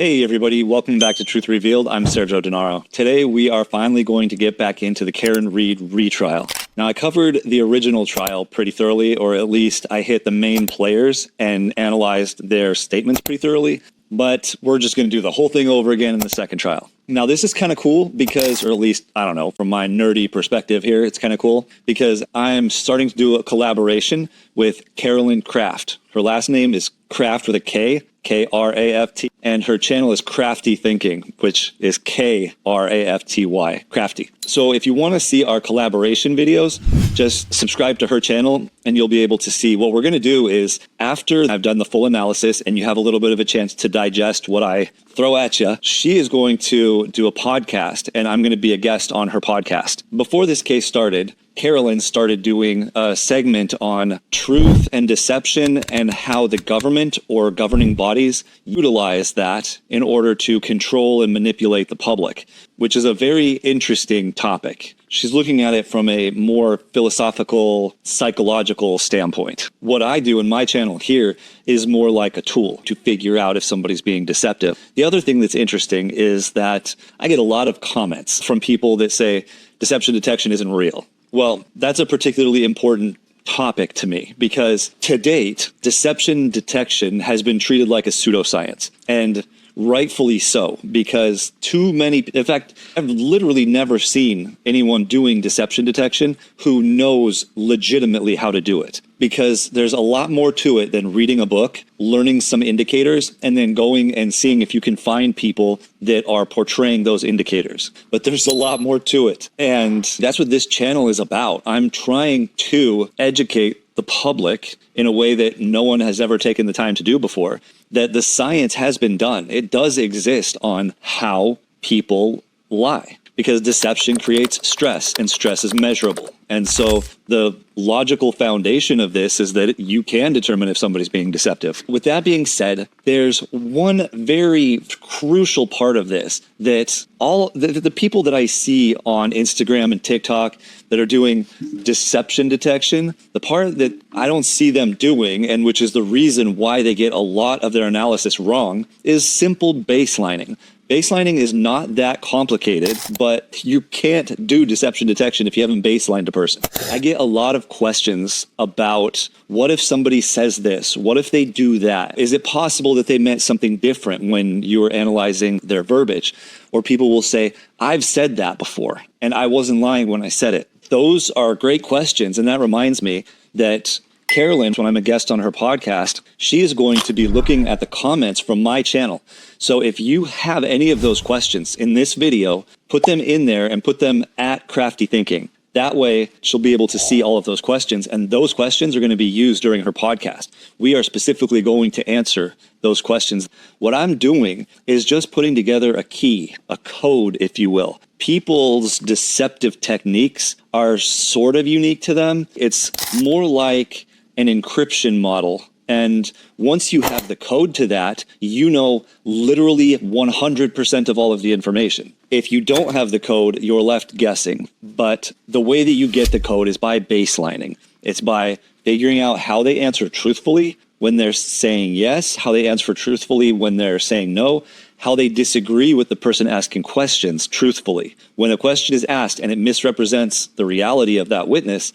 Hey everybody, welcome back to Truth Revealed. I'm Sergio Denaro. Today we are finally going to get back into the Karen Reed retrial. Now I covered the original trial pretty thoroughly, or at least I hit the main players and analyzed their statements pretty thoroughly, but we're just going to do the whole thing over again in the second trial. Now this is kind of cool because, or at least, I don't know, from my nerdy perspective here, it's kind of cool because I'm starting to do a collaboration with Carolyn Craft. Her last name is Craft with a K. Krafty, and her channel is Crafty Thinking, which is Krafty, Crafty. So if you want to see our collaboration videos, just subscribe to her channel and you'll be able to see. What we're going to do is, after I've done the full analysis and you have a little bit of a chance to digest what I throw at you, she is going to do a podcast and I'm going to be a guest on her podcast. Before this case started, Carolyn started doing a segment on truth and deception and how the government or governing bodies utilize that in order to control and manipulate the public, which is a very interesting topic. She's looking at it from a more philosophical, psychological standpoint. What I do in my channel here is more like a tool to figure out if somebody's being deceptive. The other thing that's interesting is that I get a lot of comments from people that say deception detection isn't real. Well, that's a particularly important topic to me because to date, deception detection has been treated like a pseudoscience, and rightfully so, because too many, in fact, I've literally never seen anyone doing deception detection who knows legitimately how to do it, because there's a lot more to it than reading a book, learning some indicators, and then going and seeing if you can find people that are portraying those indicators. But there's a lot more to it, and that's what this channel is about. I'm trying to educate the public in a way that no one has ever taken the time to do before, that the science has been done. It does exist on how people lie, because deception creates stress, and stress is measurable. And so the logical foundation of this is that you can determine if somebody's being deceptive. With that being said, there's one very crucial part of this that all the people that I see on Instagram and TikTok that are doing deception detection, the part that I don't see them doing, and which is the reason why they get a lot of their analysis wrong, is simple baselining. Baselining is not that complicated, but you can't do deception detection if you haven't baselined a person. I get a lot of questions about, what if somebody says this? What if they do that? Is it possible that they meant something different when you were analyzing their verbiage? Or people will say, I've said that before, and I wasn't lying when I said it. Those are great questions, and that reminds me that Carolyn, when I'm a guest on her podcast, she is going to be looking at the comments from my channel. So if you have any of those questions in this video, put them in there and put them at Crafty Thinking. That way, she'll be able to see all of those questions, and those questions are going to be used during her podcast. We are specifically going to answer those questions. What I'm doing is just putting together a key, a code, if you will. People's deceptive techniques are sort of unique to them. It's more like an encryption model. And once you have the code to that, you know literally 100% of all of the information. If you don't have the code, you're left guessing. But the way that you get the code is by baselining. It's by figuring out how they answer truthfully when they're saying yes, how they answer truthfully when they're saying no, how they disagree with the person asking questions truthfully. When a question is asked and it misrepresents the reality of that witness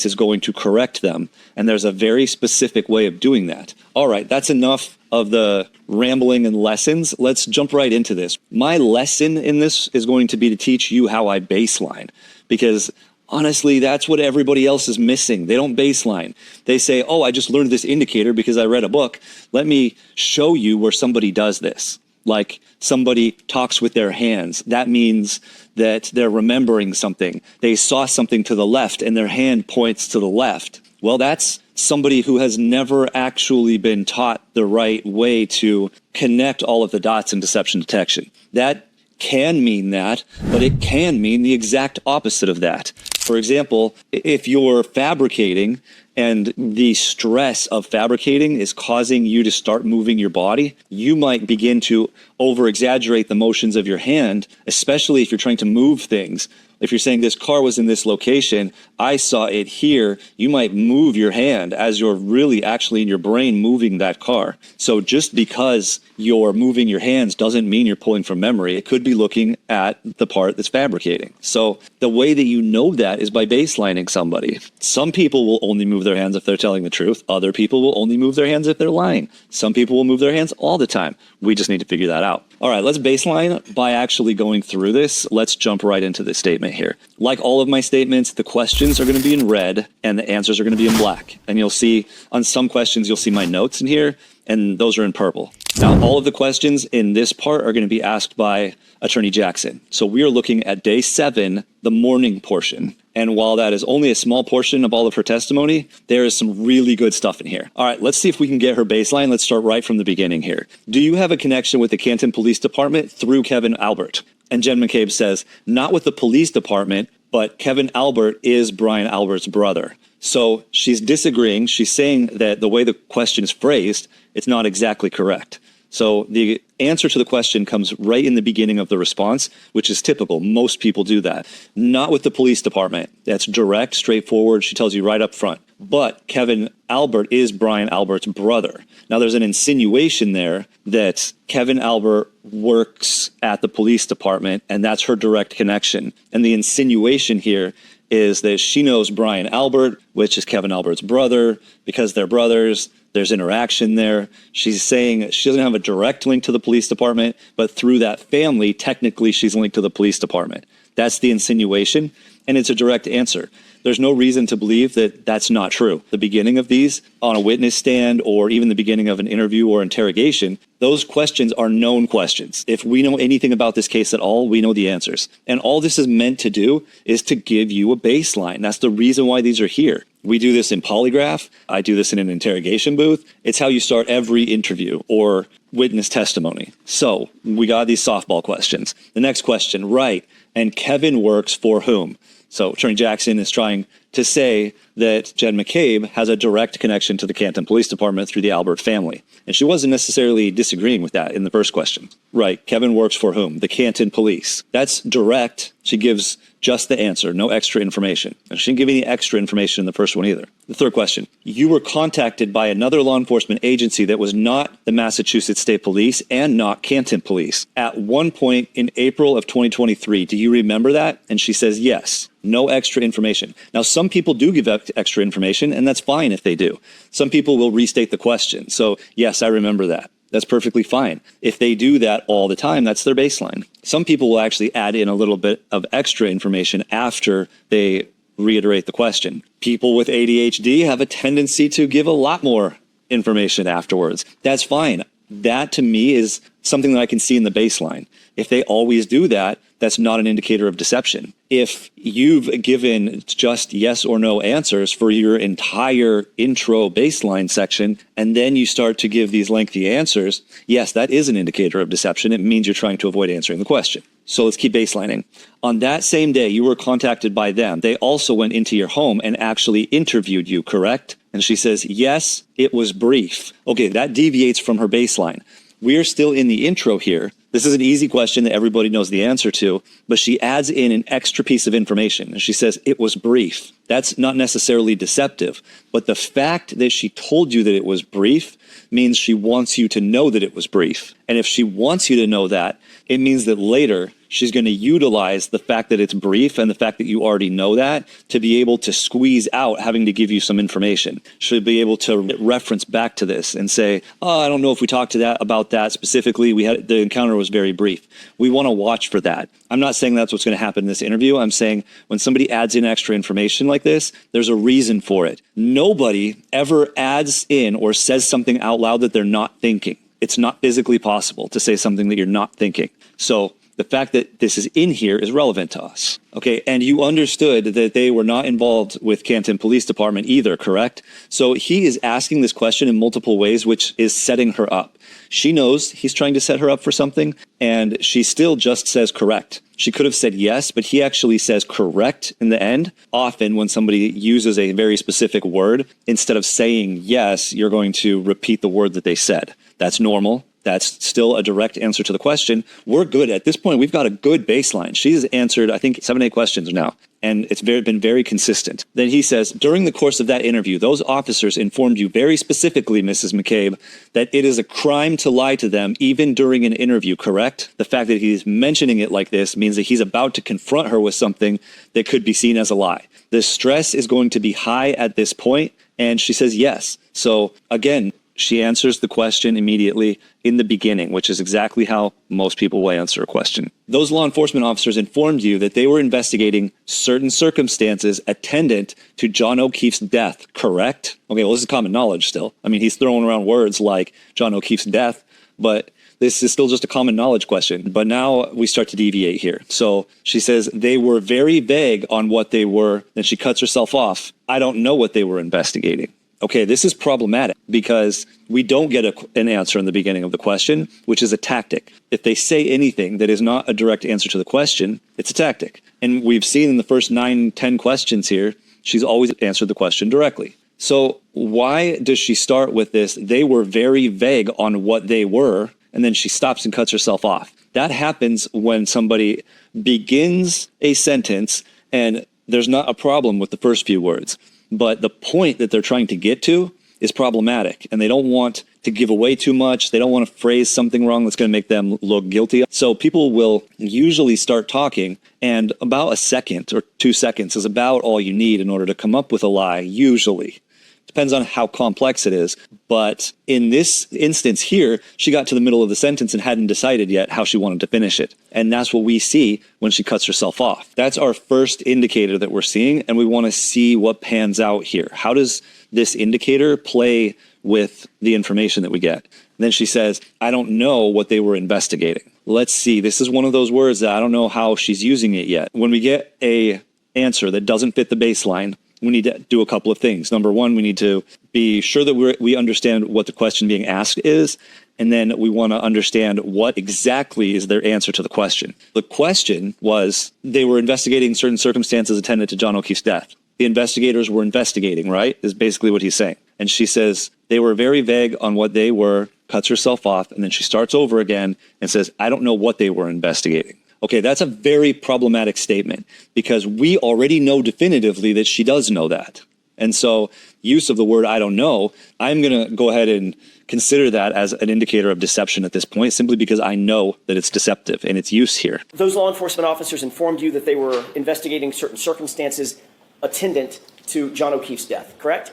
is going to correct them. And there's a very specific way of doing that. All right, that's enough of the rambling and lessons. Let's jump right into this. My lesson in this is going to be to teach you how I baseline, because honestly, that's what everybody else is missing. They don't baseline. They say, oh, I just learned this indicator because I read a book. Let me show you where somebody does this. Like somebody talks with their hands. That means that they're remembering something. They saw something to the left and their hand points to the left. Well, that's somebody who has never actually been taught the right way to connect all of the dots in deception detection. That can mean that, but it can mean the exact opposite of that. For example, if you're fabricating and the stress of fabricating is causing you to start moving your body, you might begin to over-exaggerate the motions of your hand, especially if you're trying to move things If you're saying this car was in this location, I saw it here, you might move your hand as you're really actually in your brain moving that car. So just because you're moving your hands doesn't mean you're pulling from memory. It could be looking at the part that's fabricating. So the way that you know that is by baselining somebody. Some people will only move their hands if they're telling the truth. Other people will only move their hands if they're lying. Some people will move their hands all the time. We just need to figure that out. All right, let's baseline by actually going through this. Let's jump right into this statement here. Like all of my statements, the questions are going to be in red and the answers are going to be in black. And you'll see on some questions, you'll see my notes in here, and those are in purple. Now, all of the questions in this part are going to be asked by Attorney Jackson. So we are looking at day 7, the morning portion. And while that is only a small portion of all of her testimony, there is some really good stuff in here. All right, let's see if we can get her baseline. Let's start right from the beginning here. Do you have a connection with the Canton Police Department through Kevin Albert? And Jen McCabe says, not with the police department, but Kevin Albert is Brian Albert's brother. So she's disagreeing. She's saying that the way the question is phrased, it's not exactly correct. So the answer to the question comes right in the beginning of the response, which is typical. Most people do that. Not with the police department. That's direct, straightforward. She tells you right up front. But Kevin Albert is Brian Albert's brother. Now, there's an insinuation there that Kevin Albert works at the police department, and that's her direct connection. And the insinuation here is that she knows Brian Albert, which is Kevin Albert's brother, because they're brothers. There's interaction there. She's saying she doesn't have a direct link to the police department, but through that family, technically she's linked to the police department. That's the insinuation, and it's a direct answer. There's no reason to believe that that's not true. The beginning of these on a witness stand or even the beginning of an interview or interrogation, those questions are known questions. If we know anything about this case at all, we know the answers. And all this is meant to do is to give you a baseline. That's the reason why these are here. We do this in polygraph. I do this in an interrogation booth. It's how you start every interview or witness testimony. So we got these softball questions. The next question, right. And Kevin works for whom? So Attorney Jackson is trying to say that Jen McCabe has a direct connection to the Canton Police Department through the Albert family. And she wasn't necessarily disagreeing with that in the first question. Right, Kevin works for whom? The Canton Police. That's direct. She gives just the answer, no extra information. And she didn't give any extra information in the first one either. The third question, you were contacted by another law enforcement agency that was not the Massachusetts State Police and not Canton Police at one point in April of 2023. Do you remember that? And she says, yes. No extra information. Now, some people do give extra information, and that's fine if they do. Some people will restate the question. So, yes, I remember that. That's perfectly fine. If they do that all the time, that's their baseline. Some people will actually add in a little bit of extra information after they reiterate the question. People with ADHD have a tendency to give a lot more information afterwards. That's fine. That, to me, is something that I can see in the baseline. If they always do that, that's not an indicator of deception. If you've given just yes or no answers for your entire intro baseline section, and then you start to give these lengthy answers, yes, that is an indicator of deception. It means you're trying to avoid answering the question. So let's keep baselining. On that same day, you were contacted by them. They also went into your home and actually interviewed you, correct? And she says, yes, it was brief. Okay, that deviates from her baseline. We are still in the intro here. This is an easy question that everybody knows the answer to, but she adds in an extra piece of information. And she says, it was brief. That's not necessarily deceptive, but the fact that she told you that it was brief means she wants you to know that it was brief. And if she wants you to know that, it means that later she's going to utilize the fact that it's brief and the fact that you already know that to be able to squeeze out having to give you some information. She'll be able to reference back to this and say, oh, I don't know if we talked about that specifically. The encounter was very brief. We want to watch for that. I'm not saying that's what's going to happen in this interview. I'm saying when somebody adds in extra information like this, there's a reason for it. Nobody ever adds in or says something out loud that they're not thinking. It's not physically possible to say something that you're not thinking. So the fact that this is in here is relevant to us. Okay, and you understood that they were not involved with Canton Police Department either, correct? So he is asking this question in multiple ways, which is setting her up. She knows he's trying to set her up for something, and she still just says correct. She could have said yes, but he actually says correct in the end. Often when somebody uses a very specific word, instead of saying yes, you're going to repeat the word that they said. That's normal. That's still a direct answer to the question. We're good. At this point, we've got a good baseline. She's answered, I think, 7, 8 questions now, and it's been very consistent. Then he says, during the course of that interview, those officers informed you very specifically, Mrs. McCabe, that it is a crime to lie to them even during an interview, correct? The fact that he's mentioning it like this means that he's about to confront her with something that could be seen as a lie. The stress is going to be high at this point, and she says yes. So again, she answers the question immediately in the beginning, which is exactly how most people will answer a question. Those law enforcement officers informed you that they were investigating certain circumstances attendant to John O'Keefe's death, correct? Okay, well, this is common knowledge still. I mean, he's throwing around words like John O'Keefe's death, but this is still just a common knowledge question. But now we start to deviate here. So she says they were very vague on what they were. Then she cuts herself off. I don't know what they were investigating. Okay, this is problematic because we don't get an answer in the beginning of the question, which is a tactic. If they say anything that is not a direct answer to the question, it's a tactic. And we've seen in the first 9, 10 questions here, she's always answered the question directly. So why does she start with this? They were very vague on what they were, and then she stops and cuts herself off. That happens when somebody begins a sentence and there's not a problem with the first few words. But the point that they're trying to get to is problematic, and they don't want to give away too much. They don't want to phrase something wrong that's going to make them look guilty. So people will usually start talking, and about a second or 2 seconds is about all you need in order to come up with a lie, usually. Depends on how complex it is. But in this instance here, she got to the middle of the sentence and hadn't decided yet how she wanted to finish it. And that's what we see when she cuts herself off. That's our first indicator that we're seeing, and we want to see what pans out here. How does this indicator play with the information that we get? And then she says, I don't know what they were investigating. Let's see. This is one of those words that I don't know how she's using it yet. When we get a answer that doesn't fit the baseline, we need to do a couple of things. Number one, we need to be sure that we understand what the question being asked is, and then we want to understand what exactly is their answer to the question. The question was, they were investigating certain circumstances attendant to John O'Keefe's death. The investigators were investigating, right? Is basically what he's saying. And she says, they were very vague on what they were, cuts herself off, and then she starts over again and says, I don't know what they were investigating. Okay, that's a very problematic statement because we already know definitively that she does know that. And so use of the word I don't know, I'm going to go ahead and consider that as an indicator of deception at this point, simply because I know that it's deceptive and its use here. Those law enforcement officers informed you that they were investigating certain circumstances attendant to John O'Keefe's death, correct?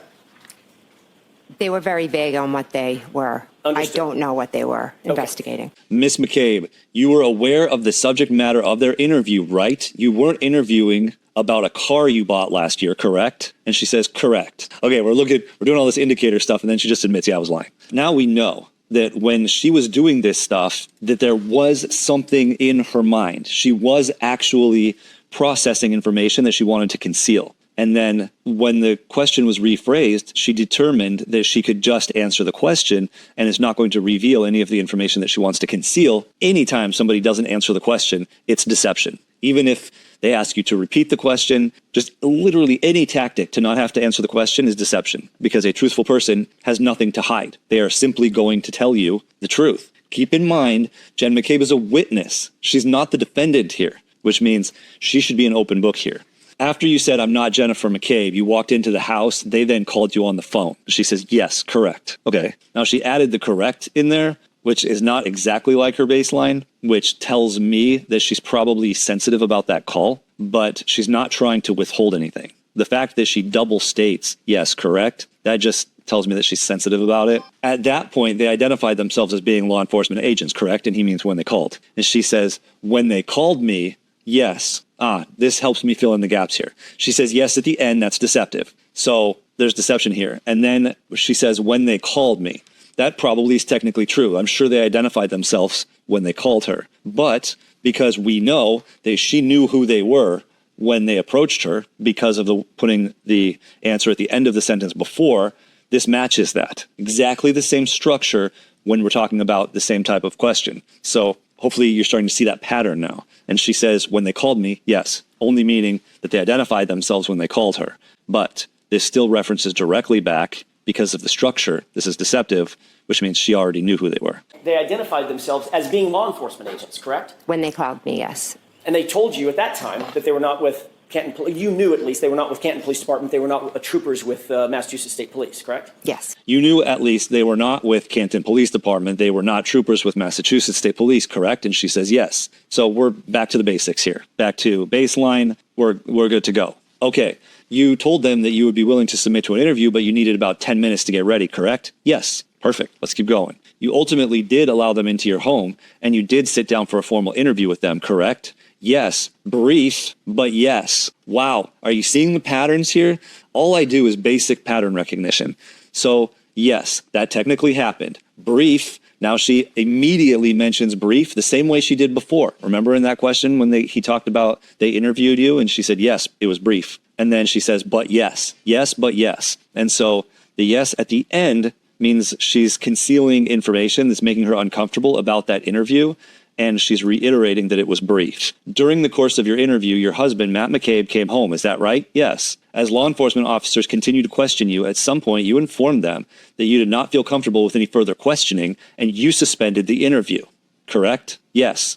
They were very vague on what they were. Understood. I don't know what they were investigating. Miss McCabe, you were aware of the subject matter of their interview, right? You weren't interviewing about a car you bought last year, correct? And she says, correct. Okay, we're doing all this indicator stuff, and then she just admits, yeah, I was lying. Now we know that when she was doing this stuff, that there was something in her mind. She was actually processing information that she wanted to conceal. And then when the question was rephrased, she determined that she could just answer the question and is not going to reveal any of the information that she wants to conceal. Anytime somebody doesn't answer the question, it's deception. Even if they ask you to repeat the question, just literally any tactic to not have to answer the question is deception, because a truthful person has nothing to hide. They are simply going to tell you the truth. Keep in mind, Jen McCabe is a witness. She's not the defendant here, which means she should be an open book here. After you said, I'm not Jennifer McCabe, you walked into the house, they then called you on the phone. She says, yes, correct. Okay. Now she added the correct in there, which is not exactly like her baseline, which tells me that she's probably sensitive about that call, but she's not trying to withhold anything. The fact that she double states, yes, correct, that just tells me that she's sensitive about it. At that point, they identified themselves as being law enforcement agents, correct? And he means when they called. And she says, when they called me, yes. This helps me fill in the gaps here. She says yes at the end, that's deceptive. So there's deception here. And then she says, when they called me. That probably is technically true. I'm sure they identified themselves when they called her. But because we know that she knew who they were when they approached her, because of putting the answer at the end of the sentence before, this matches that. Exactly the same structure when we're talking about the same type of question. So hopefully you're starting to see that pattern now. And she says, when they called me, yes, only meaning that they identified themselves when they called her. But this still references directly back because of the structure. This is deceptive, which means she already knew who they were. They identified themselves as being law enforcement agents, correct? When they called me, yes. And they told you at that time that they were not with Canton Police. You knew at least they were not with Canton Police Department. They were not troopers with Massachusetts State Police, correct? Yes. You knew at least they were not with Canton Police Department. They were not troopers with Massachusetts State Police, correct? And she says yes. So we're back to the basics here. Back to baseline. We're good to go. Okay. You told them that you would be willing to submit to an interview, but you needed about 10 minutes to get ready, correct? Yes. Perfect. Let's keep going. You ultimately did allow them into your home, and you did sit down for a formal interview with them, correct? Yes. Brief, but yes. Wow. Are you seeing the patterns here? All I do is basic pattern recognition. So yes, that technically happened. Brief. Now she immediately mentions brief the same way she did before. Remember in that question when he talked about they interviewed you and she said, yes, it was brief. And then she says, but yes, yes, but yes. And so the yes at the end means she's concealing information that's making her uncomfortable about that interview. And she's reiterating that it was brief. During the course of your interview, your husband, Matt McCabe, came home. Is that right? Yes. As law enforcement officers continue to question you, at some point you informed them that you did not feel comfortable with any further questioning and you suspended the interview. Correct? Yes.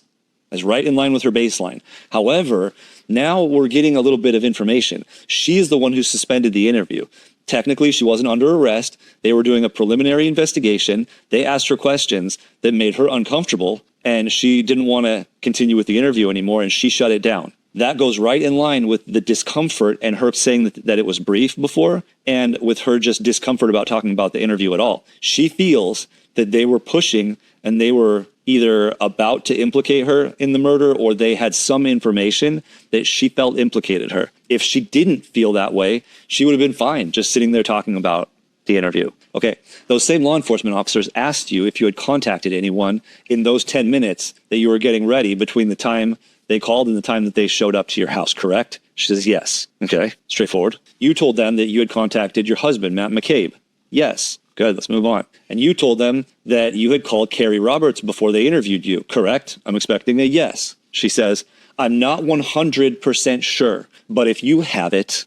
That's right in line with her baseline. However, now we're getting a little bit of information. She is the one who suspended the interview. Technically, she wasn't under arrest. They were doing a preliminary investigation. They asked her questions that made her uncomfortable, and she didn't want to continue with the interview anymore, and she shut it down. That goes right in line with the discomfort and her saying that it was brief before, and with her just discomfort about talking about the interview at all. She feels that they were pushing and they were either about to implicate her in the murder or they had some information that she felt implicated her. If she didn't feel that way, she would have been fine just sitting there talking about the interview. Okay, those same law enforcement officers asked you if you had contacted anyone in those 10 minutes that you were getting ready between the time they called and the time that they showed up to your house, correct? She says yes. Okay, straightforward. You told them that you had contacted your husband, Matt McCabe. Yes. Good, let's move on. And you told them that you had called Carrie Roberts before they interviewed you, correct? I'm expecting a yes. She says, I'm not 100% sure, but if you have it,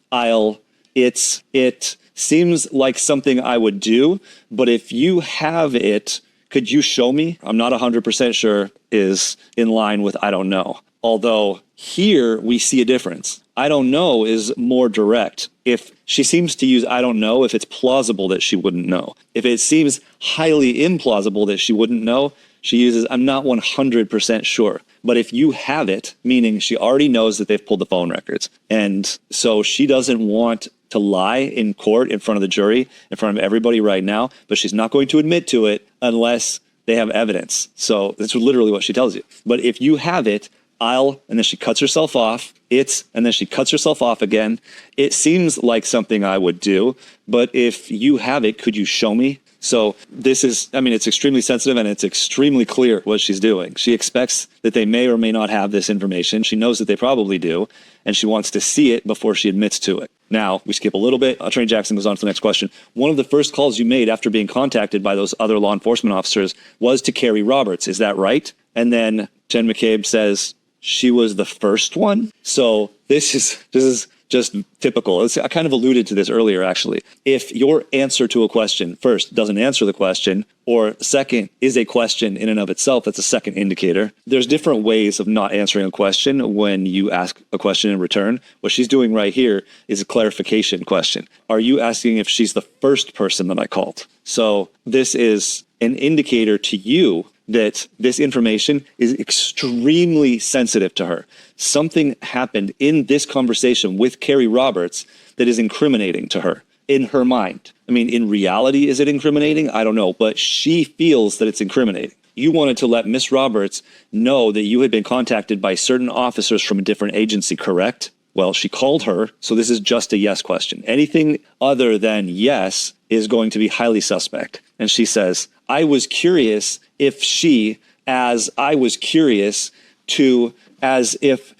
it seems like something I would do, but if you have it, could you show me? I'm not 100% sure is in line with I don't know. Although here we see a difference. I don't know is more direct. If she seems to use I don't know, if it's plausible that she wouldn't know. If it seems highly implausible that she wouldn't know, she uses I'm not 100% sure. But if you have it, meaning she already knows that they've pulled the phone records. And so she doesn't want to lie in court in front of the jury, in front of everybody right now, but she's not going to admit to it unless they have evidence. So that's literally what she tells you. But if you have it, and then she cuts herself off, and then she cuts herself off again. It seems like something I would do, but if you have it, could you show me? So this is, it's extremely sensitive and it's extremely clear what she's doing. She expects that they may or may not have this information. She knows that they probably do, and she wants to see it before she admits to it. Now, we skip a little bit. Attorney Jackson goes on to the next question. One of the first calls you made after being contacted by those other law enforcement officers was to Carrie Roberts. Is that right? And then Jen McCabe says, she was the first one. So this is just typical. I kind of alluded to this earlier, actually. If your answer to a question, first, doesn't answer the question, or second, is a question in and of itself, that's a second indicator. There's different ways of not answering a question when you ask a question in return. What she's doing right here is a clarification question. Are you asking if she's the first person that I called? So this is an indicator to you that this information is extremely sensitive to her. Something happened in this conversation with Carrie Roberts that is incriminating to her in her mind. In reality, is it incriminating? I don't know, but she feels that it's incriminating. You wanted to let Miss Roberts know that you had been contacted by certain officers from a different agency, correct? Well, she called her, so this is just a yes question. Anything other than yes is going to be highly suspect. And she says, I was curious if she, as I was curious to, as if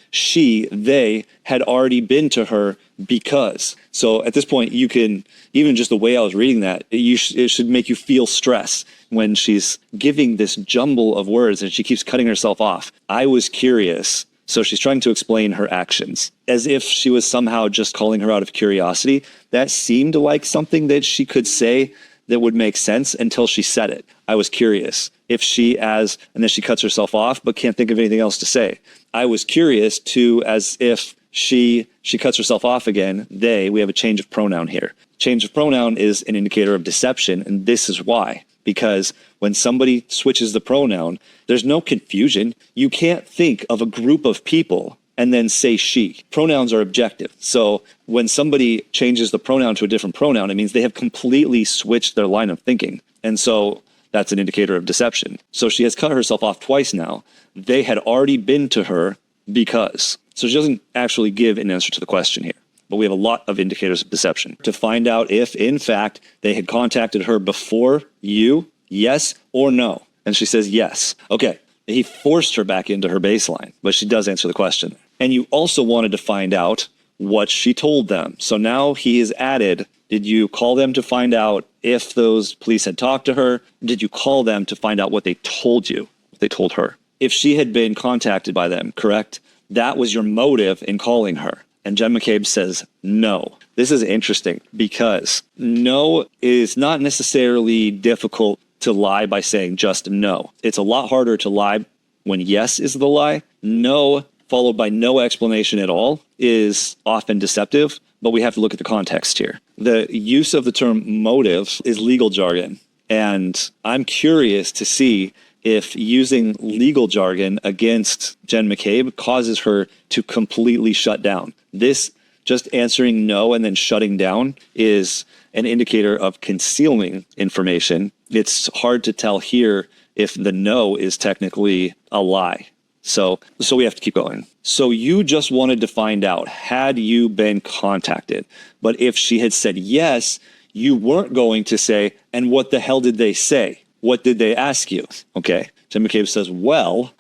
they had already been to her because. So at this point, you can, even just the way I was reading that, it should make you feel stress when she's giving this jumble of words and she keeps cutting herself off. I was curious So she's trying to explain her actions as if she was somehow just calling her out of curiosity. That seemed like something that she could say that would make sense until she said it. I was curious if she and then she cuts herself off, but can't think of anything else to say. I was curious too, as if she cuts herself off again. We have a change of pronoun here. Change of pronoun is an indicator of deception. And this is why, because when somebody switches the pronoun, there's no confusion. You can't think of a group of people and then say she. Pronouns are objective. So when somebody changes the pronoun to a different pronoun, it means they have completely switched their line of thinking. And so that's an indicator of deception. So she has cut herself off twice now. They had already been to her because. So she doesn't actually give an answer to the question here. But we have a lot of indicators of deception to find out if, in fact, they had contacted her before you, yes or no. And she says yes. Okay. He forced her back into her baseline, but she does answer the question. And you also wanted to find out what she told them. So now he has added, did you call them to find out if those police had talked to her? Did you call them to find out what they told you, what they told her? If she had been contacted by them, correct? That was your motive in calling her. And Jen McCabe says no. This is interesting because no is not necessarily difficult to lie by saying just no. It's a lot harder to lie when yes is the lie. No followed by no explanation at all is often deceptive, but we have to look at the context here. The use of the term motive is legal jargon, and I'm curious to see if using legal jargon against Jen McCabe causes her to completely shut down. This just answering no and then shutting down is an indicator of concealing information. It's hard to tell here if the no is technically a lie. So we have to keep going. So you just wanted to find out, had you been contacted? But if she had said yes, you weren't going to say, and what the hell did they say? What did they ask you? Okay. Jen McCabe says, well,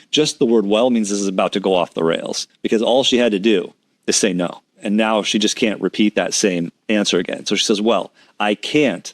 just the word well means this is about to go off the rails because all she had to do is say no. And now she just can't repeat that same answer again. So she says, well, I can't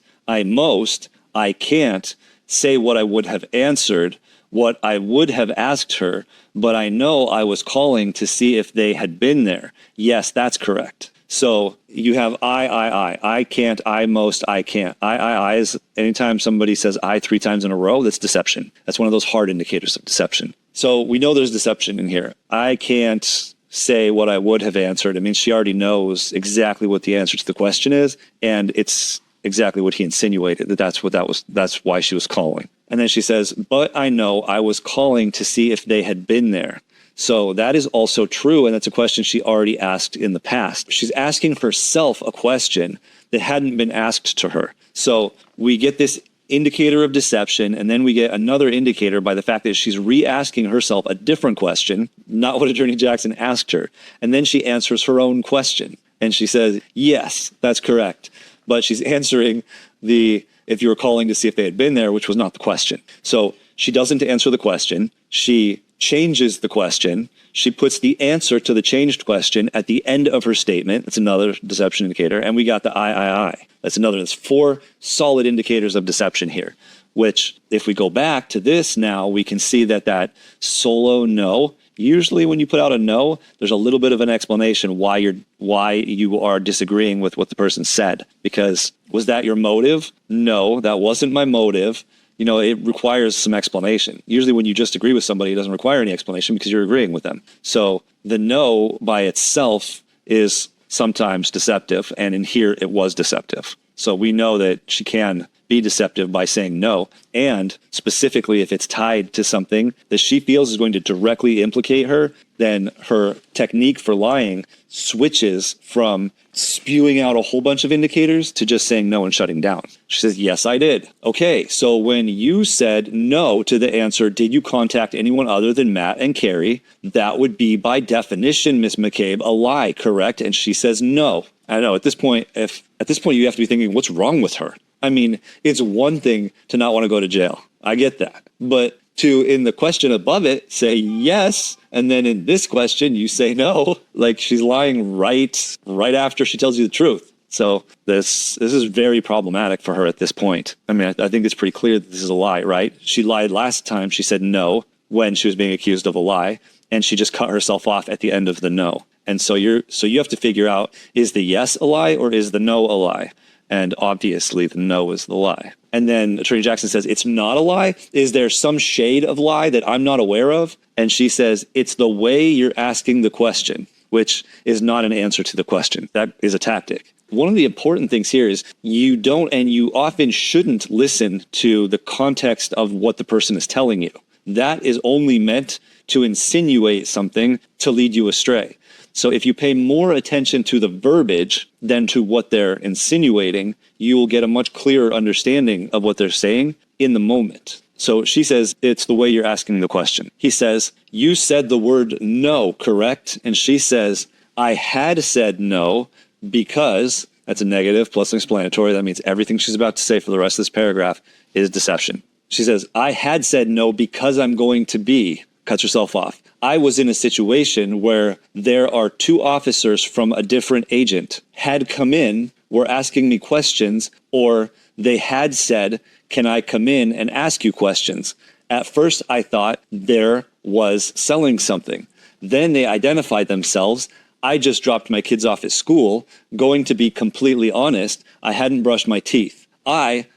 say what I would have answered, what I would have asked her, but I know I was calling to see if they had been there. Yes, that's correct. So you have I can't, I most, I can't. I is anytime somebody says I 3 times in a row, that's deception. That's one of those hard indicators of deception. So we know there's deception in here. I can't say what I would have answered. It means she already knows exactly what the answer to the question is, and it's exactly what he insinuated, that's why she was calling. And then she says, but I know I was calling to see if they had been there. So that is also true, and that's a question she already asked in the past. She's asking herself a question that hadn't been asked to her. So we get this indicator of deception, and then we get another indicator by the fact that she's re-asking herself a different question, not what Attorney Jackson asked her. And then she answers her own question, and she says, yes, that's correct. But she's answering if you were calling to see if they had been there, which was not the question. So she doesn't answer the question. She changes the question. She puts the answer to the changed question at the end of her statement. That's another deception indicator. And we got the I. That's 4 solid indicators of deception here, which if we go back to this now, we can see that solo no, usually when you put out a no, there's a little bit of an explanation why you are disagreeing with what the person said. Because was that your motive? No, that wasn't my motive. It requires some explanation. Usually when you just agree with somebody, it doesn't require any explanation because you're agreeing with them. So the no by itself is sometimes deceptive, and in here it was deceptive. So we know that she can be deceptive by saying no, and specifically if it's tied to something that she feels is going to directly implicate her, then her technique for lying switches from spewing out a whole bunch of indicators to just saying no and shutting down. She says, yes, I did. Okay, so when you said no to the answer, did you contact anyone other than Matt and Carrie? That would be by definition, Miss McCabe, a lie, correct? And she says no. I know at this point you have to be thinking, what's wrong with her? I mean, it's one thing to not want to go to jail. I get that. But to, in the question above it, say yes, and then in this question, you say no, like she's lying right after she tells you the truth. So this is very problematic for her at this point. I mean, I think it's pretty clear that this is a lie, right? She lied last time. She said no, when she was being accused of a lie, and she just cut herself off at the end of the no. And so you have to figure out, is the yes a lie or is the no a lie? And obviously the no is the lie. And then Attorney Jackson says, it's not a lie. Is there some shade of lie that I'm not aware of? And she says, it's the way you're asking the question, which is not an answer to the question. That is a tactic. One of the important things here is you don't, and you often shouldn't listen to the context of what the person is telling you. That is only meant to insinuate something to lead you astray. So if you pay more attention to the verbiage than to what they're insinuating, you will get a much clearer understanding of what they're saying in the moment. So she says, it's the way you're asking the question. He says, you said the word no, correct? And she says, I had said no because, that's a negative plus an explanatory. That means everything she's about to say for the rest of this paragraph is deception. She says, I had said no because I'm going to be, cuts herself off. I was in a situation where there are two officers from a different agent had come in, were asking me questions, or they had said, can I come in and ask you questions? At first, I thought there was selling something. Then they identified themselves. I just dropped my kids off at school. Going to be completely honest, I hadn't brushed my teeth. I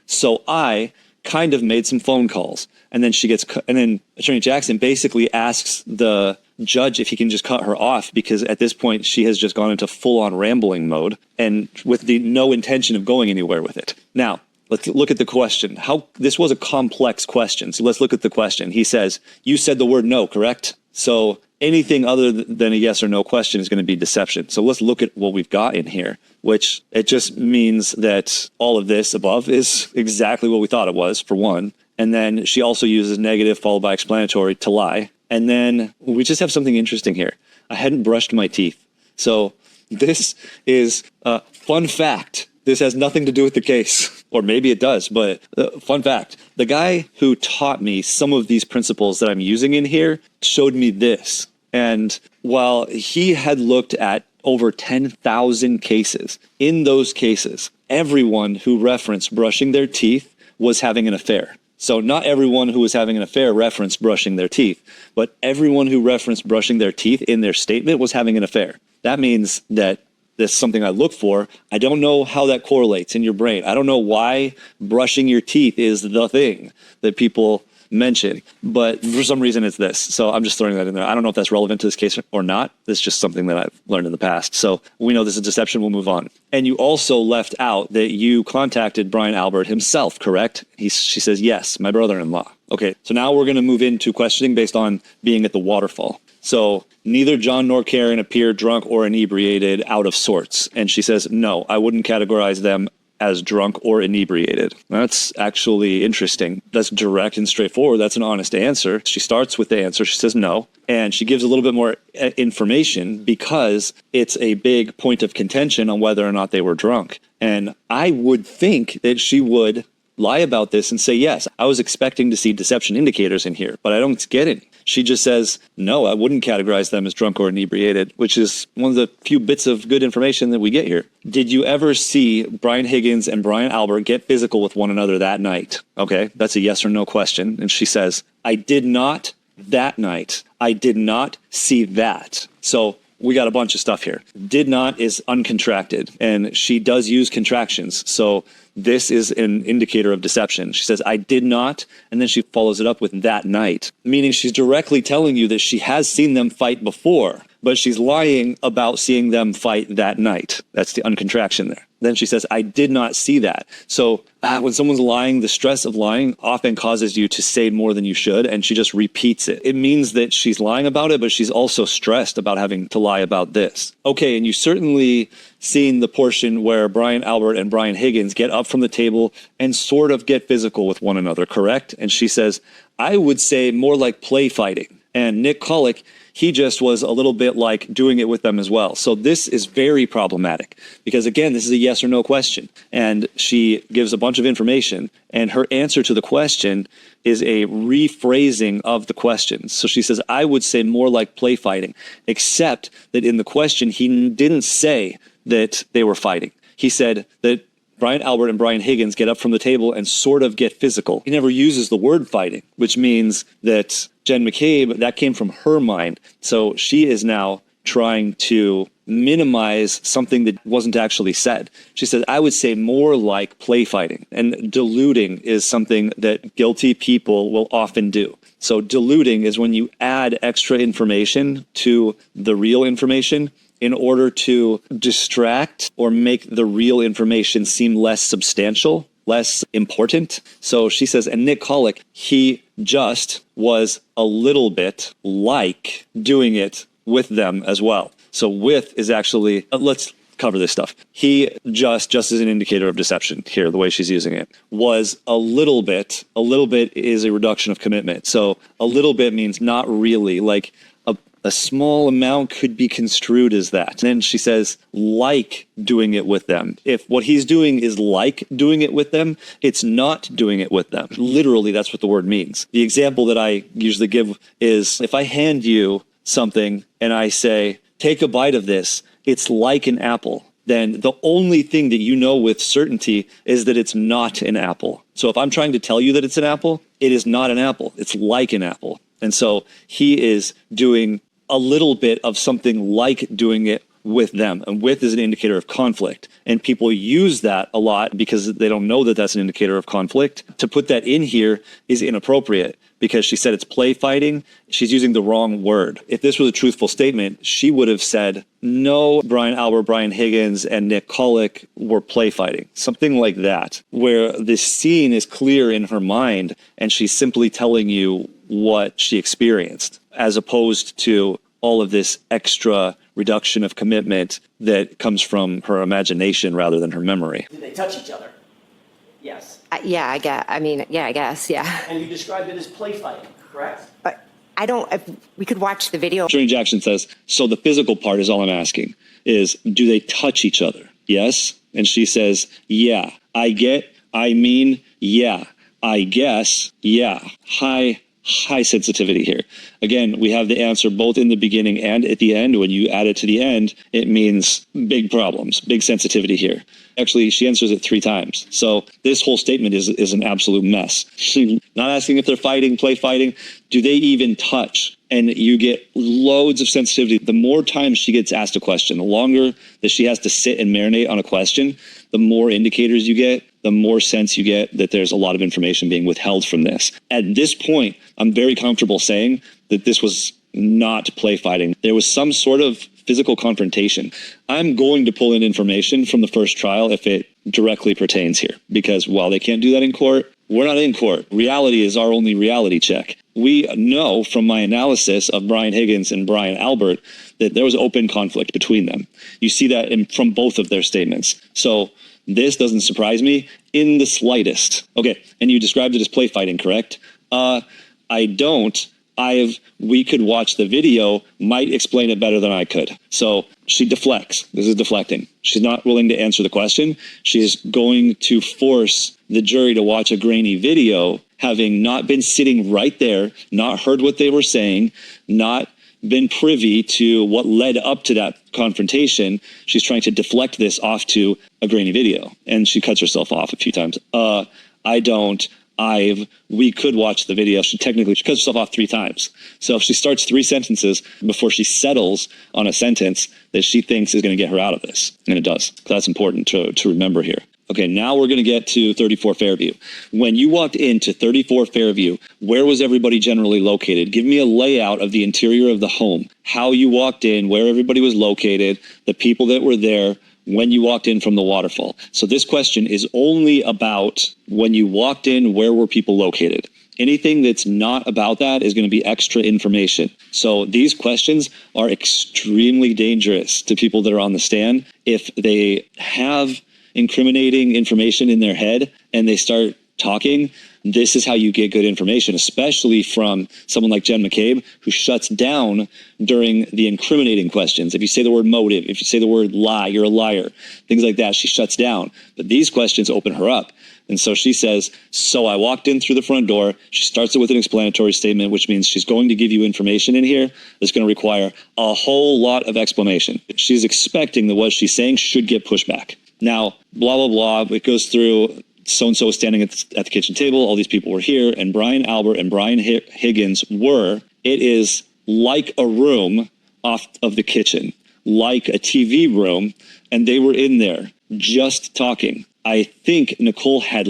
kind of made some phone calls. And then Attorney Jackson basically asks the judge if he can just cut her off, because at this point she has just gone into full-on rambling mode and with no intention of going anywhere with it. Now, let's look at the question. This was a complex question. So let's look at the question. He says, you said the word no, correct? So anything other than a yes or no question is going to be deception. So let's look at what we've got in here, which it just means that all of this above is exactly what we thought it was, for one. And then she also uses negative followed by explanatory to lie. And then we just have something interesting here. I hadn't brushed my teeth. So this is a fun fact. This has nothing to do with the case, or maybe it does, but fun fact. The guy who taught me some of these principles that I'm using in here showed me this. And while he had looked at over 10,000 cases, in those cases, everyone who referenced brushing their teeth was having an affair. So not everyone who was having an affair referenced brushing their teeth, but everyone who referenced brushing their teeth in their statement was having an affair. That means that that's something I look for. I don't know how that correlates in your brain. I don't know why brushing your teeth is the thing that people mention, but for some reason it's this. So I'm just throwing that in there. I don't know if that's relevant to this case or not. It's just something that I've learned in the past. So we know this is deception. We'll move on. And you also left out that you contacted Brian Albert himself, correct? She says, yes, my brother-in-law. Okay, so now we're going to move into questioning based on being at the waterfall. So neither John nor Karen appear drunk or inebriated, out of sorts. And she says, no, I wouldn't categorize them as drunk or inebriated. That's actually interesting. That's direct and straightforward. That's an honest answer. She starts with the answer. She says no. And she gives a little bit more information because it's a big point of contention on whether or not they were drunk. And I would think that she would lie about this and say, yes, I was expecting to see deception indicators in here, but I don't get any. She just says, no, I wouldn't categorize them as drunk or inebriated, which is one of the few bits of good information that we get here. Did you ever see Brian Higgins and Brian Albert get physical with one another that night? Okay, that's a yes or no question. And she says, I did not that night. I did not see that. So we got a bunch of stuff here. Did not is uncontracted, and she does use contractions. So this is an indicator of deception. She says, I did not, and then she follows it up with that night, meaning she's directly telling you that she has seen them fight before, but she's lying about seeing them fight that night. That's the uncontraction there. Then she says, I did not see that. So when someone's lying, the stress of lying often causes you to say more than you should, and she just repeats it. It means that she's lying about it, but she's also stressed about having to lie about this. Okay, and you certainly seen the portion where Brian Albert and Brian Higgins get up from the table and sort of get physical with one another, correct? And she says, I would say more like play fighting. And Nick Kollick, he just was a little bit like doing it with them as well. So this is very problematic because, again, this is a yes or no question. And she gives a bunch of information, and her answer to the question is a rephrasing of the question. So she says, I would say more like play fighting, except that in the question, he didn't say that they were fighting. He said that Brian Albert and Brian Higgins get up from the table and sort of get physical. He never uses the word fighting, which means that Jen McCabe, that came from her mind. So she is now trying to minimize something that wasn't actually said. She said, I would say more like play fighting. And diluting is something that guilty people will often do. So diluting is when you add extra information to the real information in order to distract or make the real information seem less substantial, less important. So she says, and Nick Colick, he just was a little bit like doing it with them as well. So with is actually, let's cover this stuff. He just as an indicator of deception here, the way she's using it, was a little bit is a reduction of commitment. So a little bit means not really, like a small amount could be construed as that. And then she says, like doing it with them. If what he's doing is like doing it with them, it's not doing it with them. Literally, that's what the word means. The example that I usually give is if I hand you something and I say, take a bite of this, it's like an apple, then the only thing that you know with certainty is that it's not an apple. So if I'm trying to tell you that it's an apple, it is not an apple. It's like an apple. And so he is doing a little bit of something like doing it with them. And with is an indicator of conflict. And people use that a lot because they don't know that that's an indicator of conflict. To put that in here is inappropriate because she said it's play fighting. She's using the wrong word. If this was a truthful statement, she would have said, no, Brian Albert, Brian Higgins, and Nick Colick were play fighting. Something like that, where this scene is clear in her mind and she's simply telling you what she experienced, as opposed to all of this extra reduction of commitment that comes from her imagination rather than her memory. Did they touch each other? Yes. Yeah, I guess, yeah. And you described it as play fighting, correct? But I don't, if we could watch the video. Attorney Jackson says, so the physical part is all I'm asking, is do they touch each other? Yes? And she says, yeah. I guess, yeah. High sensitivity here. Again, we have the answer both in the beginning and at the end. When you add it to the end, it means big problems, big sensitivity here. Actually, she answers it 3 times. So this whole statement is an absolute mess. She's not asking if they're fighting, play fighting. Do they even touch? And you get loads of sensitivity. The more times she gets asked a question, the longer that she has to sit and marinate on a question, the more indicators you get, the more sense you get that there's a lot of information being withheld from this. At this point, I'm very comfortable saying that this was not play fighting. There was some sort of physical confrontation. I'm going to pull in information from the first trial if it directly pertains here, because while they can't do that in court, we're not in court. Reality is our only reality check. We know from my analysis of Brian Higgins and Brian Albert that there was open conflict between them. You see that from both of their statements. So this doesn't surprise me in the slightest. Okay, and you described it as play fighting, correct? I don't. We could watch the video, might explain it better than I could. So she deflects. This is deflecting. She's not willing to answer the question. She's going to force the jury to watch a grainy video, having not been sitting right there, not heard what they were saying, not been privy to what led up to that confrontation. She's trying to deflect this off to a grainy video. And she cuts herself off a few times. We could watch the video. She cuts herself off 3 times. So if she starts 3 sentences before she settles on a sentence that she thinks is going to get her out of this, and it does. That's important to remember here. Okay, now we're going to get to 34 Fairview. When you walked into 34 Fairview, where was everybody generally located? Give me a layout of the interior of the home, how you walked in, where everybody was located, the people that were there, when you walked in from the waterfall. So this question is only about when you walked in, where were people located? Anything that's not about that is going to be extra information. So these questions are extremely dangerous to people that are on the stand. If they have incriminating information in their head and they start talking, this is how you get good information, especially from someone like Jen McCabe, who shuts down during the incriminating questions. If you say the word motive, if you say the word lie, you're a liar, things like that, she shuts down. But these questions open her up. And so she says, so I walked in through the front door. She starts it with an explanatory statement, which means she's going to give you information in here that's going to require a whole lot of explanation. She's expecting that what she's saying should get pushback. Now, blah, blah, blah. It goes through so-and-so was standing at the kitchen table. All these people were here. And Brian Albert and Brian Higgins were. It is like a room off of the kitchen, like a TV room. And they were in there just talking. I think Nicole had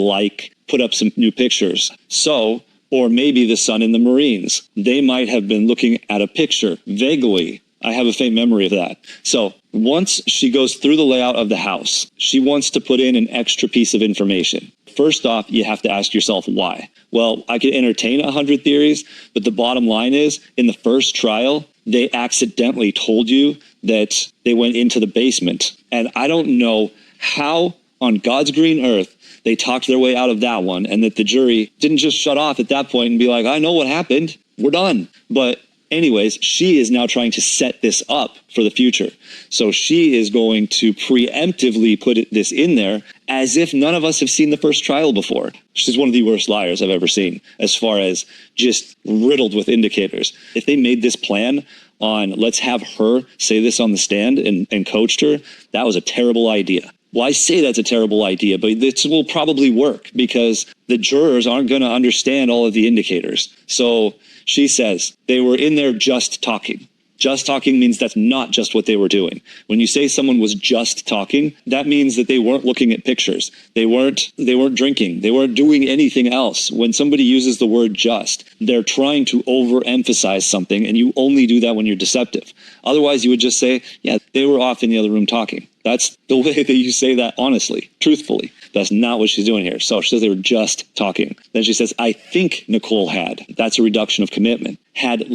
put up some new pictures. So, or maybe the Sun and the Marines. They might have been looking at a picture vaguely. I have a faint memory of that. So once she goes through the layout of the house, she wants to put in an extra piece of information. First off, you have to ask yourself why. Well, I could entertain 100 theories, but the bottom line is, in the first trial, they accidentally told you that they went into the basement. And I don't know how on God's green earth they talked their way out of that one, and that the jury didn't just shut off at that point and be like, I know what happened. We're done. But anyways, she is now trying to set this up for the future. So she is going to preemptively put this in there as if none of us have seen the first trial before. She's one of the worst liars I've ever seen, as far as just riddled with indicators. If they made this plan on let's have her say this on the stand and coached her, that was a terrible idea. Well, I say that's a terrible idea, but this will probably work because the jurors aren't going to understand all of the indicators. So she says they were in there just talking. Just talking means that's not just what they were doing. When you say someone was just talking, that means that they weren't looking at pictures. They weren't drinking. They weren't doing anything else. When somebody uses the word just, they're trying to overemphasize something, and you only do that when you're deceptive. Otherwise, you would just say, yeah, they were off in the other room talking. That's the way that you say that honestly, truthfully. That's not what she's doing here. So she says they were just talking. Then she says, I think Nicole had. That's a reduction of commitment. Had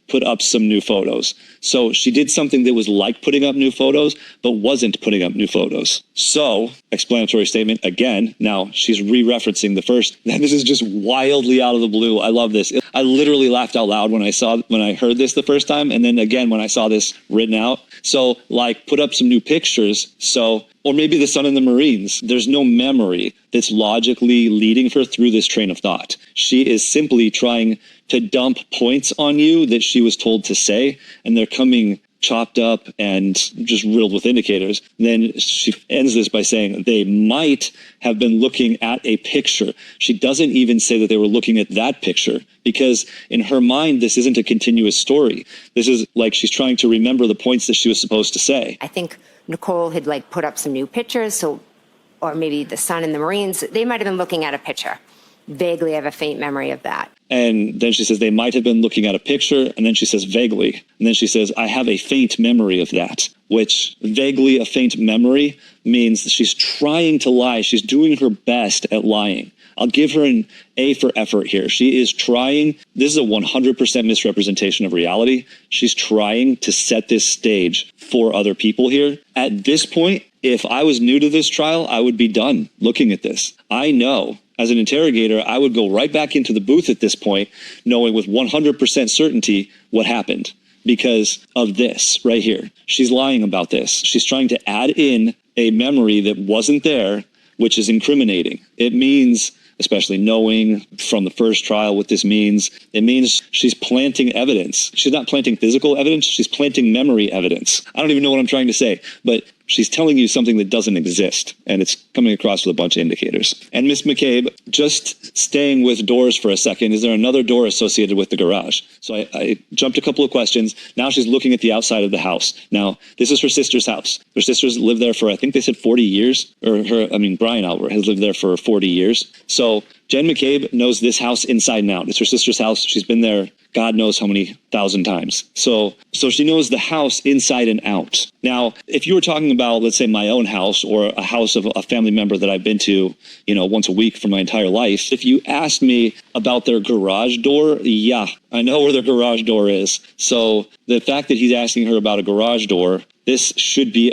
put up some new photos. So she did something that was like putting up new photos, but wasn't putting up new photos. So, explanatory statement again. Now she's re-referencing the first. This is just wildly out of the blue. I love this. I literally laughed out loud when I heard this the first time. And then again, when I saw this written out. So put up some new pictures. So, or maybe the Sun and the Marines. There's no memory that's logically leading her through this train of thought. She is simply trying to dump points on you that she was told to say, and they're coming chopped up and just riddled with indicators. Then she ends this by saying they might have been looking at a picture. She doesn't even say that they were looking at that picture, because in her mind, this isn't a continuous story. This is like she's trying to remember the points that she was supposed to say. I think Nicole had put up some new pictures, or maybe the Sun and the Marines, they might have been looking at a picture. Vaguely have a faint memory of that. And then she says they might have been looking at a picture, and then she says vaguely. And then she says, I have a faint memory of that, which vaguely a faint memory means that she's trying to lie. She's doing her best at lying. I'll give her an A for effort here. She is trying. This is a 100% misrepresentation of reality. She's trying to set this stage for other people here. At this point, if I was new to this trial, I would be done looking at this. I know. As an interrogator, I would go right back into the booth at this point, knowing with 100% certainty what happened because of this right here. She's lying about this. She's trying to add in a memory that wasn't there, which is incriminating. It means, especially knowing from the first trial what this means, it means she's planting evidence. She's not planting physical evidence. She's planting memory evidence. I don't even know what I'm trying to say, but she's telling you something that doesn't exist, and it's coming across with a bunch of indicators. And Miss McCabe, just staying with doors for a second, is there another door associated with the garage? So I jumped a couple of questions. Now she's looking at the outside of the house. Now, this is her sister's house. Her sister's lived there for, I think they said 40 years, Brian Albert has lived there for 40 years. So Jen McCabe knows this house inside and out. It's her sister's house. She's been there God knows how many thousand times. So she knows the house inside and out. Now, if you were talking about, let's say, my own house or a house of a family member that I've been to, once a week for my entire life, if you asked me about their garage door, yeah, I know where their garage door is. So the fact that he's asking her about a garage door, this should be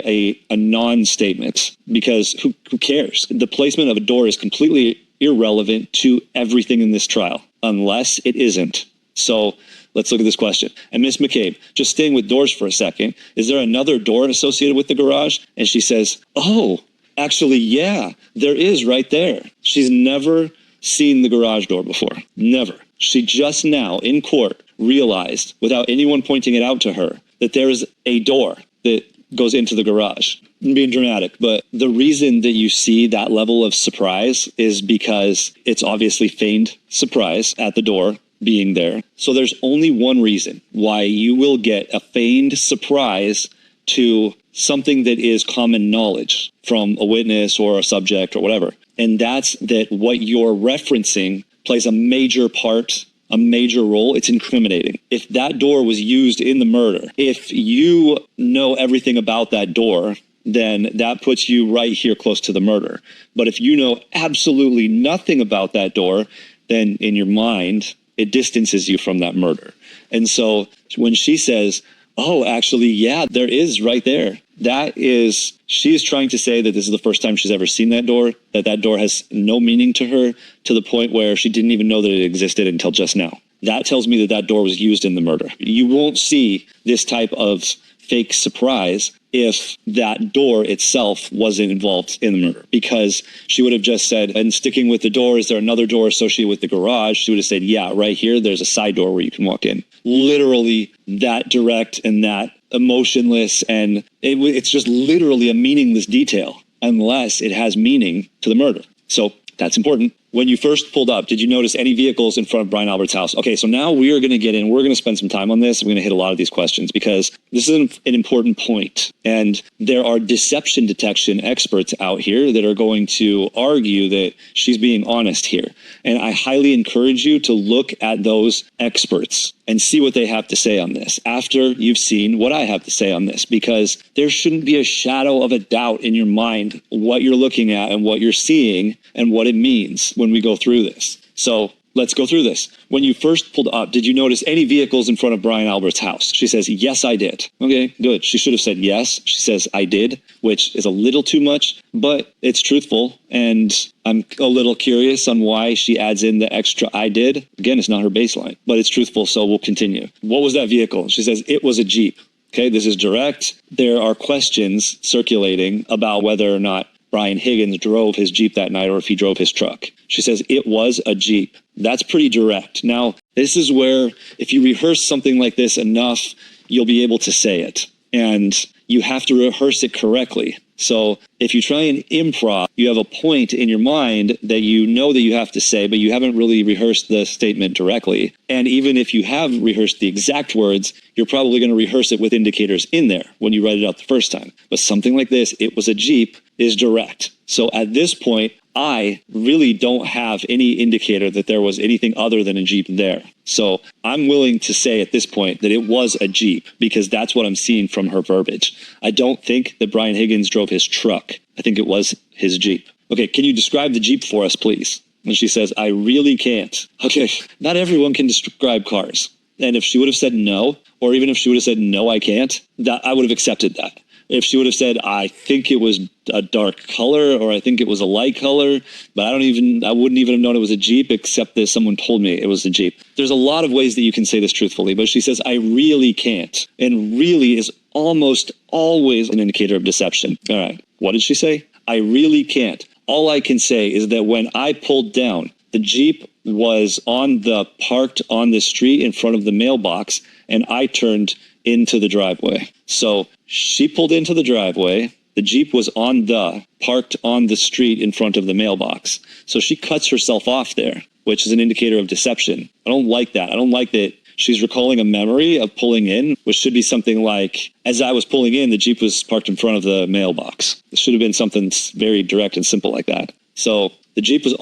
a non-statement, because who cares? The placement of a door is completely irrelevant to everything in this trial, unless it isn't. So let's look at this question. And Miss McCabe, just staying with doors for a second, is there another door associated with the garage? And she says, oh, actually, yeah, there is right there. She's never seen the garage door before. Never. She just now in court realized, without anyone pointing it out to her, that there is a door that goes into the garage. I'm being dramatic, but the reason that you see that level of surprise is because it's obviously feigned surprise at the door being there. So there's only one reason why you will get a feigned surprise to something that is common knowledge from a witness or a subject or whatever. And that's that what you're referencing plays a major part, a major role. It's incriminating. If that door was used in the murder, if you know everything about that door, then that puts you right here close to the murder. But if you know absolutely nothing about that door, then in your mind, it distances you from that murder. And so when she says, oh, actually, yeah, there is right there. That is, she is trying to say that this is the first time she's ever seen that door, that door has no meaning to her to the point where she didn't even know that it existed until just now. That tells me that door was used in the murder. You won't see this type of fake surprise if that door itself wasn't involved in the murder, because she would have just said, and sticking with the door, is there another door associated with the garage? She would have said, yeah, right here, there's a side door where you can walk in. Literally that direct and that emotionless, and it's just literally a meaningless detail unless it has meaning to the murder. So that's important. When you first pulled up, did you notice any vehicles in front of Brian Albert's house? Okay, so now we are going to get in. We're going to spend some time on this. We're going to hit a lot of these questions because this is an important point. And there are deception detection experts out here that are going to argue that she's being honest here. And I highly encourage you to look at those experts and see what they have to say on this after you've seen what I have to say on this, because there shouldn't be a shadow of a doubt in your mind what you're looking at and what you're seeing and what it means when we go through this. So let's go through this. When you first pulled up, did you notice any vehicles in front of Brian Albert's house? She says, yes, I did. Okay, good. She should have said yes. She says, I did, which is a little too much, but it's truthful. And I'm a little curious on why she adds in the extra I did. Again, it's not her baseline, but it's truthful, so we'll continue. What was that vehicle? She says, it was a Jeep. Okay, this is direct. There are questions circulating about whether or not Brian Higgins drove his Jeep that night or if he drove his truck. She says it was a Jeep. That's pretty direct. Now, this is where if you rehearse something like this enough, you'll be able to say it. And you have to rehearse it correctly. So if you try and improv, you have a point in your mind that you know that you have to say, but you haven't really rehearsed the statement directly. And even if you have rehearsed the exact words, you're probably going to rehearse it with indicators in there when you write it out the first time. But something like this, it was a Jeep, is direct. So at this point, I really don't have any indicator that there was anything other than a Jeep there. So I'm willing to say at this point that it was a Jeep because that's what I'm seeing from her verbiage. I don't think that Brian Higgins drove his truck. I think it was his Jeep. Okay, can you describe the Jeep for us, please? And she says, I really can't. Okay, not everyone can describe cars. And if she would have said no, or even if she would have said, no, I can't, that I would have accepted that. If she would have said, I think it was a dark color or I think it was a light color, but I wouldn't even have known it was a Jeep except that someone told me it was a Jeep. There's a lot of ways that you can say this truthfully, but she says, I really can't. And really is almost always an indicator of deception. All right. What did she say? I really can't. All I can say is that when I pulled down, the Jeep was parked on the street in front of the mailbox and I turned into the driveway. So she pulled into the driveway. The Jeep was parked on the street in front of the mailbox. So she cuts herself off there, which is an indicator of deception. I don't like that. I don't like that she's recalling a memory of pulling in, which should be something like, as I was pulling in, the Jeep was parked in front of the mailbox. It should have been something very direct and simple like that. So the Jeep was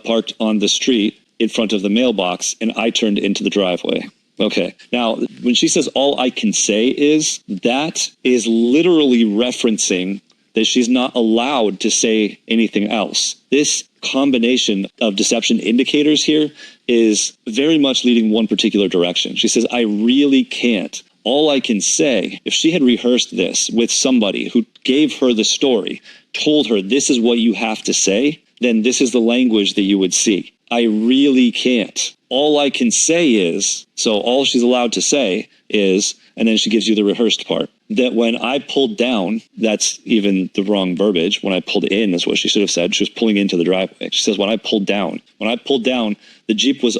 parked on the street in front of the mailbox, and I turned into the driveway. Okay. Now, when she says all I can say is, that is literally referencing that she's not allowed to say anything else. This combination of deception indicators here is very much leading one particular direction. She says, I really can't. All I can say, if she had rehearsed this with somebody who gave her the story, told her this is what you have to say, then this is the language that you would see. I really can't. All I can say is, so all she's allowed to say is, and then she gives you the rehearsed part, that when I pulled down, that's even the wrong verbiage. When I pulled in is what she should have said. She was pulling into the driveway. She says, when I pulled down, the Jeep was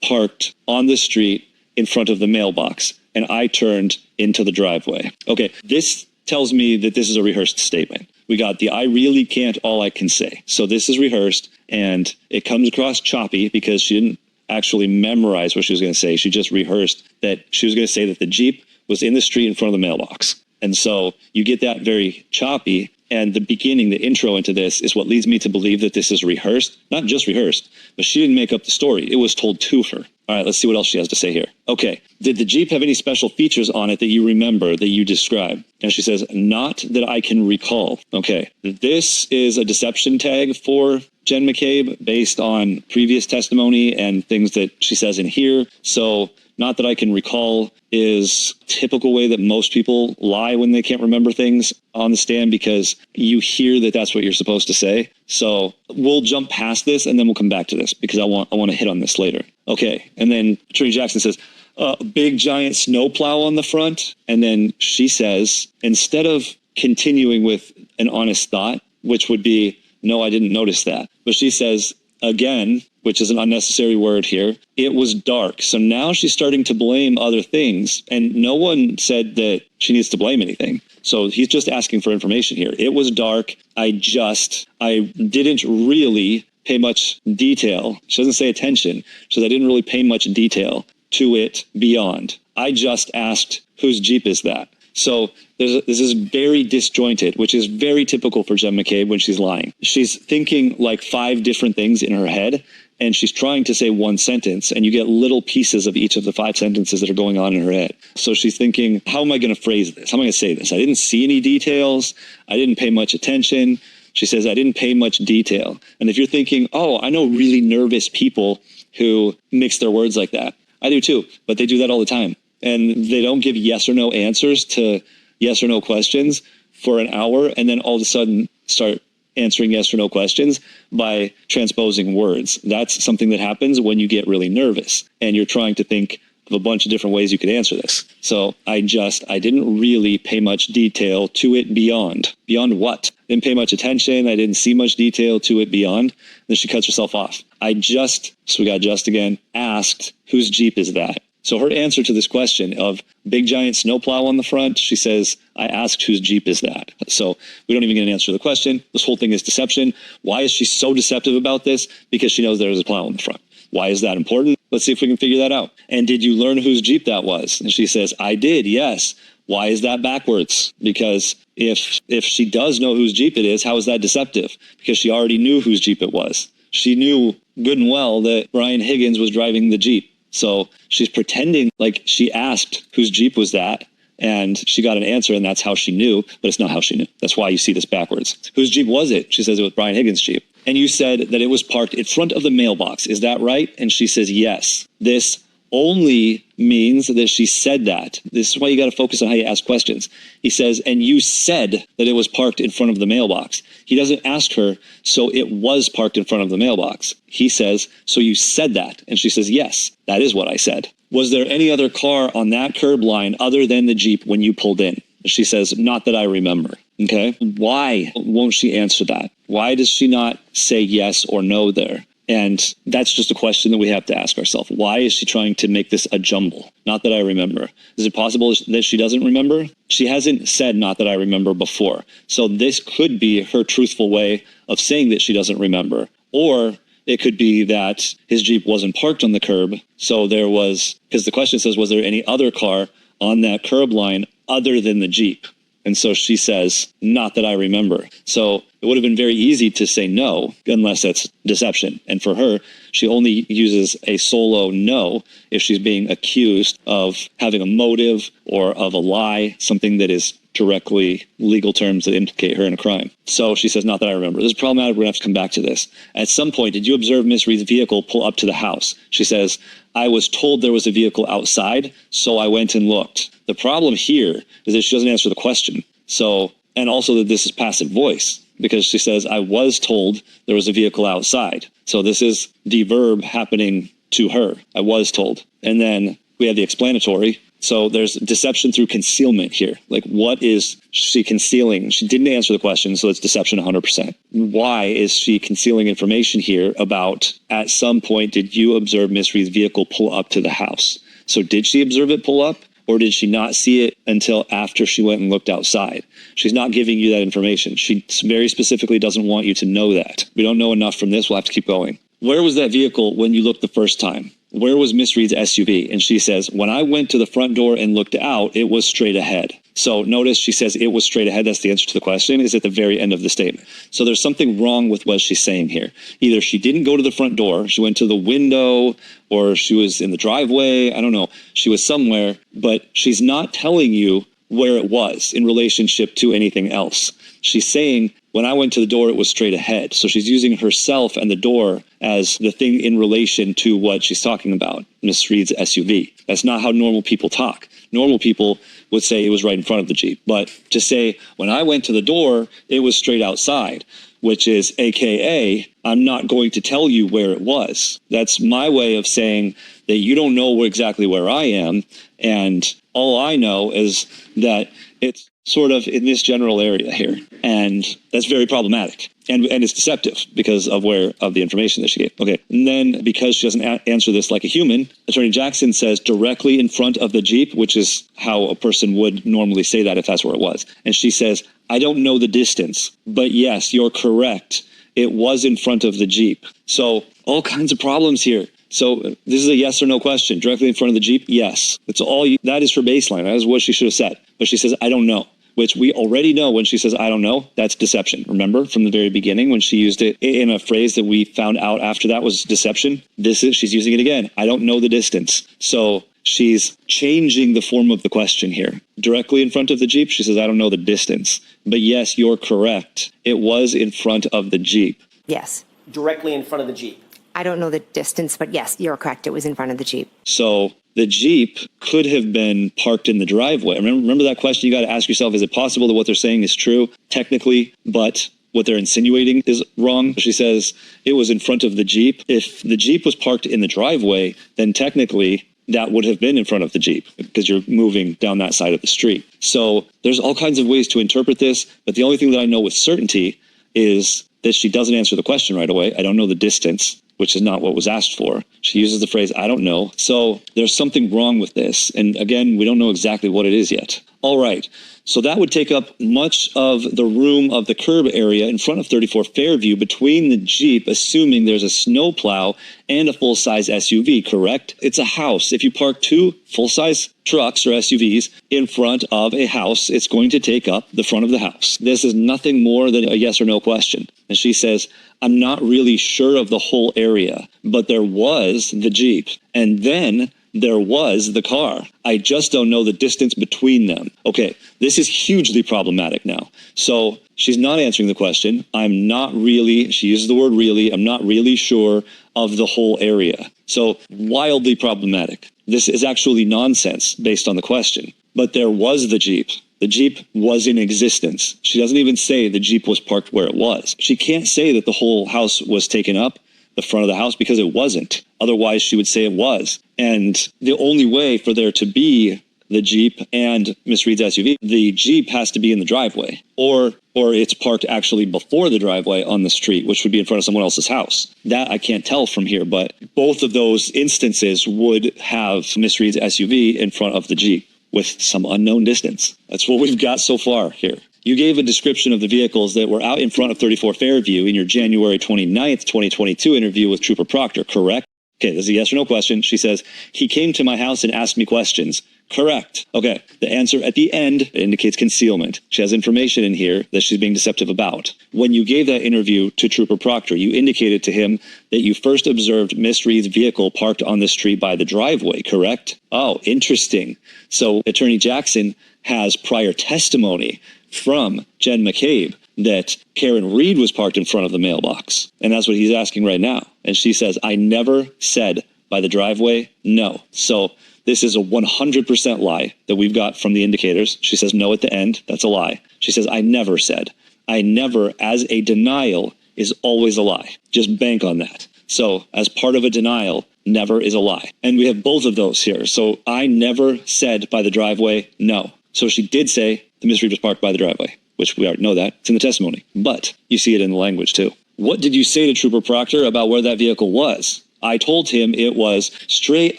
parked on the street in front of the mailbox, and I turned into the driveway. Okay, this tells me that this is a rehearsed statement. We got the I really can't, all I can say. So this is rehearsed, and it comes across choppy because she didn't actually memorize what she was going to say. She just rehearsed that she was going to say that the Jeep was in the street in front of the mailbox. And so you get that very choppy. And the beginning, the intro into this is what leads me to believe that this is rehearsed, not just rehearsed, but she didn't make up the story. It was told to her. All right, let's see what else she has to say here. Okay, did the Jeep have any special features on it that you remember, that you describe? And she says, not that I can recall. Okay, this is a deception tag for Jen McCabe based on previous testimony and things that she says in here. So not that I can recall is typical way that most people lie when they can't remember things on the stand, because you hear that that's what you're supposed to say. So we'll jump past this and then we'll come back to this because I want to hit on this later. Okay. And then Attorney Jackson says, a big giant snowplow on the front. And then she says, instead of continuing with an honest thought, which would be, no, I didn't notice that. But she says, again, which is an unnecessary word here, it was dark. So now she's starting to blame other things, and no one said that she needs to blame anything. So he's just asking for information here. It was dark. I didn't really pay much detail. She doesn't say attention. She says, I didn't really pay much detail to it beyond. I just asked, whose Jeep is that? So this is very disjointed, which is very typical for Jen McCabe when she's lying. She's thinking like 5 different things in her head, and she's trying to say one sentence, and you get little pieces of each of the 5 sentences that are going on in her head. So she's thinking, how am I going to phrase this? How am I going to say this? I didn't see any details. I didn't pay much attention. She says, I didn't pay much detail. And if you're thinking, oh, I know really nervous people who mix their words like that. I do too, but they do that all the time. And they don't give yes or no answers to yes or no questions for an hour, and then all of a sudden start answering yes or no questions by transposing words. That's something that happens when you get really nervous and you're trying to think of a bunch of different ways you could answer this. So I didn't really pay much detail to it beyond. Beyond what? Didn't pay much attention. I didn't see much detail to it beyond. Then she cuts herself off. So we got just again, asked, whose Jeep is that? So her answer to this question of big giant snowplow on the front, she says, I asked, whose Jeep is that? So we don't even get an answer to the question. This whole thing is deception. Why is she so deceptive about this? Because she knows there's a plow on the front. Why is that important? Let's see if we can figure that out. And did you learn whose Jeep that was? And she says, I did, yes. Why is that backwards? Because if she does know whose Jeep it is, how is that deceptive? Because she already knew whose Jeep it was. She knew good and well that Brian Higgins was driving the Jeep. So she's pretending like she asked whose Jeep was that, and she got an answer, and that's how she knew, but it's not how she knew. That's why you see this backwards. Whose Jeep was it? She says it was Brian Higgins' Jeep. And you said that it was parked in front of the mailbox. Is that right? And she says yes. This only means that she said that. This is why you got to focus on how you ask questions. He says, and you said that it was parked in front of the mailbox. He doesn't ask her, so it was parked in front of the mailbox. He says, so you said that. And she says, yes, that is what I said. Was there any other car on that curb line other than the Jeep when you pulled in? She says, not that I remember. Okay. Why won't she answer that? Why does she not say yes or no there? And that's just a question that we have to ask ourselves. Why is she trying to make this a jumble? Not that I remember. Is it possible that she doesn't remember? She hasn't said not that I remember before. So this could be her truthful way of saying that she doesn't remember. Or it could be that his Jeep wasn't parked on the curb. So there was, because the question says, was there any other car on that curb line other than the Jeep? And so she says, not that I remember. So it would have been very easy to say no, unless that's deception. And for her, she only uses a solo no if she's being accused of having a motive or of a lie, something that is directly legal terms that implicate her in a crime. So she says, not that I remember. This is problematic. We're going to have to come back to this. At some point, did you observe Miss Reed's vehicle pull up to the house? She says, I was told there was a vehicle outside, so I went and looked. The problem here is that she doesn't answer the question. So, and also that this is passive voice, because she says, I was told there was a vehicle outside. So this is the verb happening to her. I was told. And then we have the explanatory. So there's deception through concealment here. Like, what is she concealing? She didn't answer the question, so it's deception 100%. Why is she concealing information here about, at some point, did you observe Miss Reed's vehicle pull up to the house? So did she observe it pull up? or did she not see it until after she went and looked outside? She's not giving you that information. She very specifically doesn't want you to know that. We don't know enough from this. We'll have to keep going. Where was that vehicle when you looked the first time? Where was Miss Reed's SUV? And she says, when I went to the front door and looked out, it was straight ahead. So notice she says it was straight ahead. That's the answer to the question, is at the very end of the statement. So there's something wrong with what she's saying here. Either she didn't go to the front door, she went to the window, or she was in the driveway. I don't know. She was somewhere, but she's not telling you where it was in relationship to anything else. She's saying, when I went to the door, it was straight ahead. So she's using herself and the door as the thing in relation to what she's talking about, Miss Reed's SUV. That's not how normal people talk. Normal people would say it was right in front of the Jeep. But to say, when I went to the door, it was straight outside, which is AKA, I'm not going to tell you where it was. That's my way of saying that you don't know exactly where I am. And all I know is that it's sort of in this general area here. And that's very problematic. And it's deceptive because of the information that she gave. Okay. And then because she doesn't answer this like a human, Attorney Jackson says directly in front of the Jeep, which is how a person would normally say that if that's where it was. And she says, I don't know the distance, but yes, you're correct. It was in front of the Jeep. So all kinds of problems here. So this is a yes or no question. Directly in front of the Jeep? Yes. That's all. That is her baseline. That is what she should have said. But she says, I don't know. Which we already know when she says, I don't know, that's deception. Remember from the very beginning when she used it in a phrase that we found out after that was deception? She's using it again. I don't know the distance. So she's changing the form of the question here. Directly in front of the Jeep, she says, I don't know the distance. But yes, you're correct. It was in front of the Jeep. Yes. Directly in front of the Jeep. I don't know the distance, but yes, you're correct. It was in front of the Jeep. So the Jeep could have been parked in the driveway. Remember that question you got to ask yourself, is it possible that what they're saying is true technically, but what they're insinuating is wrong? She says it was in front of the Jeep. If the Jeep was parked in the driveway, then technically that would have been in front of the Jeep because you're moving down that side of the street. So there's all kinds of ways to interpret this, but the only thing that I know with certainty is that she doesn't answer the question right away. I don't know the distance, which is not what was asked for. She uses the phrase, I don't know. So there's something wrong with this. And again, we don't know exactly what it is yet. All right. So that would take up much of the room of the curb area in front of 34 Fairview between the Jeep, assuming there's a snowplow and a full-size SUV, correct? It's a house. If you park two full-size trucks or SUVs in front of a house, it's going to take up the front of the house. This is nothing more than a yes or no question. And she says, I'm not really sure of the whole area, but there was the Jeep. And then there was the car. I just don't know the distance between them. Okay, this is hugely problematic now. So she's not answering the question. She uses the word really, I'm not really sure of the whole area. So wildly problematic. This is actually nonsense based on the question. But there was the Jeep. The Jeep was in existence. She doesn't even say the Jeep was parked where it was. She can't say that the whole house was taken up, the front of the house, because it wasn't. Otherwise, she would say it was. And the only way for there to be the Jeep and Miss Reed's SUV, the Jeep has to be in the driveway, or it's parked actually before the driveway on the street, which would be in front of someone else's house. That I can't tell from here, but both of those instances would have Miss Reed's SUV in front of the Jeep with some unknown distance. That's what we've got so far here. You gave a description of the vehicles that were out in front of 34 Fairview in your January 29th, 2022 interview with Trooper Proctor, correct? Okay, this is a yes or no question. She says, he came to my house and asked me questions. Correct. Okay, the answer at the end indicates concealment. She has information in here that she's being deceptive about. When you gave that interview to Trooper Proctor, you indicated to him that you first observed Miss Reed's vehicle parked on the street by the driveway, correct? Oh, interesting. So Attorney Jackson has prior testimony from Jen McCabe that Karen Reed was parked in front of the mailbox. And that's what he's asking right now. And she says, I never said by the driveway, no. So this is a 100% lie that we've got from the indicators. She says no at the end. That's a lie. She says, I never said. I never, as a denial, is always a lie. Just bank on that. So as part of a denial, never is a lie. And we have both of those here. So I never said by the driveway, no. So she did say the Miss Reed was parked by the driveway, which we already know that. It's in the testimony. But you see it in the language too. What did you say to Trooper Proctor about where that vehicle was? I told him it was straight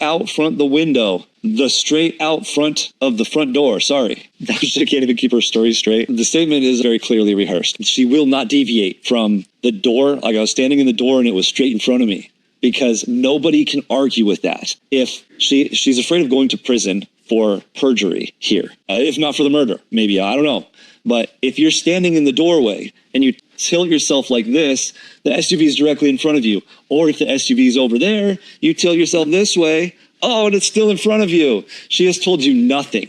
out front the window. the straight out front of the front door. Sorry. She can't even keep her story straight. The statement is very clearly rehearsed. She will not deviate from the door. Like I was standing in the door and it was straight in front of me, because nobody can argue with that. If she's afraid of going to prison for perjury here, if not for the murder, maybe, I don't know. But if you're standing in the doorway and you tilt yourself like this, the SUV is directly in front of you. Or if the SUV is over there, you tilt yourself this way. Oh, and it's still in front of you. She has told you nothing.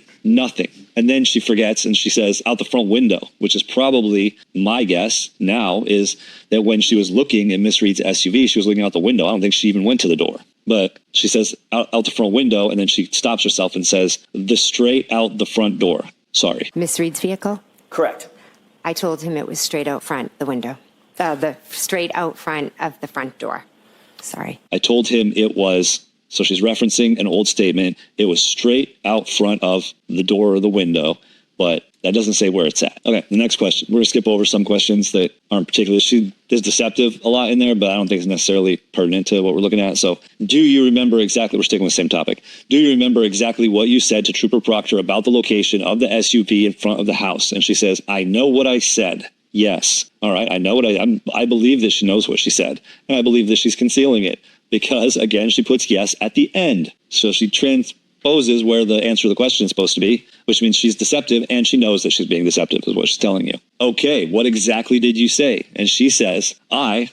And then she forgets and she says out the front window, which is probably my guess now, is that when she was looking at Miss Reed's SUV, she was looking out the window. I don't think she even went to the door. But she says out the front window, and then she stops herself and says the straight out the front door. Sorry. Miss Reed's vehicle? Correct. I told him it was straight out front, the window. The straight out front of the front door. Sorry. I told him it was, so she's referencing an old statement. It was straight out front of the door or the window, but that doesn't say where it's at. Okay, the next question. We're going to skip over some questions that aren't particularly, there's deceptive a lot in there, but I don't think it's necessarily pertinent to what we're looking at. So do you remember exactly, we're sticking with the same topic. Do you remember exactly what you said to Trooper Proctor about the location of the SUV in front of the house? And she says, I know what I said. Yes. All right. I know what I believe that she knows what she said. And I believe that she's concealing it because, again, she puts yes at the end. So she transposes where the answer to the question is supposed to be, which means she's deceptive and she knows that she's being deceptive is what she's telling you. Okay. What exactly did you say? And she says, I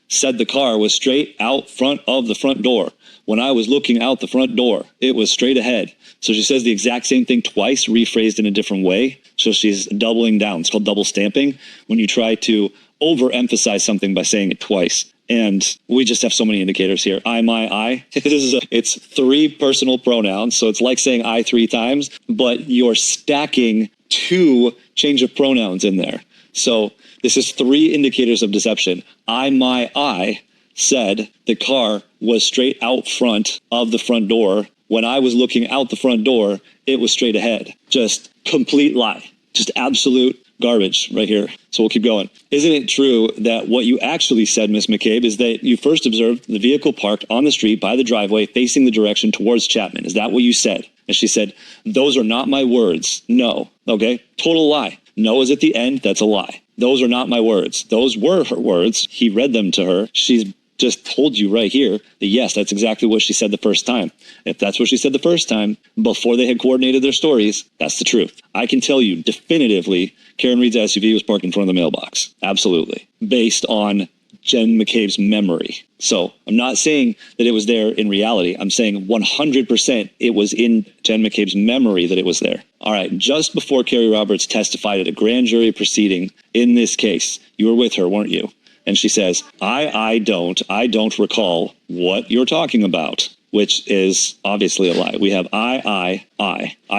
said the car was straight out front of the front door. When I was looking out the front door, it was straight ahead. So she says the exact same thing twice, rephrased in a different way. So she's doubling down. It's called double stamping when you try to overemphasize something by saying it twice. And we just have so many indicators here. I, my, I. It's three personal pronouns. So it's like saying I three times, but you're stacking two change of pronouns in there. So this is three indicators of deception. I, my, I said the car was straight out front of the front door. When I was looking out the front door, it was straight ahead. Just complete lie. Just absolute garbage right here. So we'll keep going. Isn't it true that what you actually said, Miss McCabe, is that you first observed the vehicle parked on the street by the driveway facing the direction towards Chapman? Is that what you said? And she said, those are not my words. No. Okay. Total lie. No is at the end. That's a lie. Those are not my words. Those were her words. He read them to her. She's just told you right here that yes, that's exactly what she said the first time. If that's what she said the first time, before they had coordinated their stories, that's the truth. I can tell you definitively Karen Reed's SUV was parked in front of the mailbox. Absolutely. Based on Jen McCabe's memory. So I'm not saying that it was there in reality. I'm saying 100% it was in Jen McCabe's memory that it was there. All right. Just before Carrie Roberts testified at a grand jury proceeding in this case, you were with her, weren't you? And she says, I don't recall what you're talking about, which is obviously a lie. We have I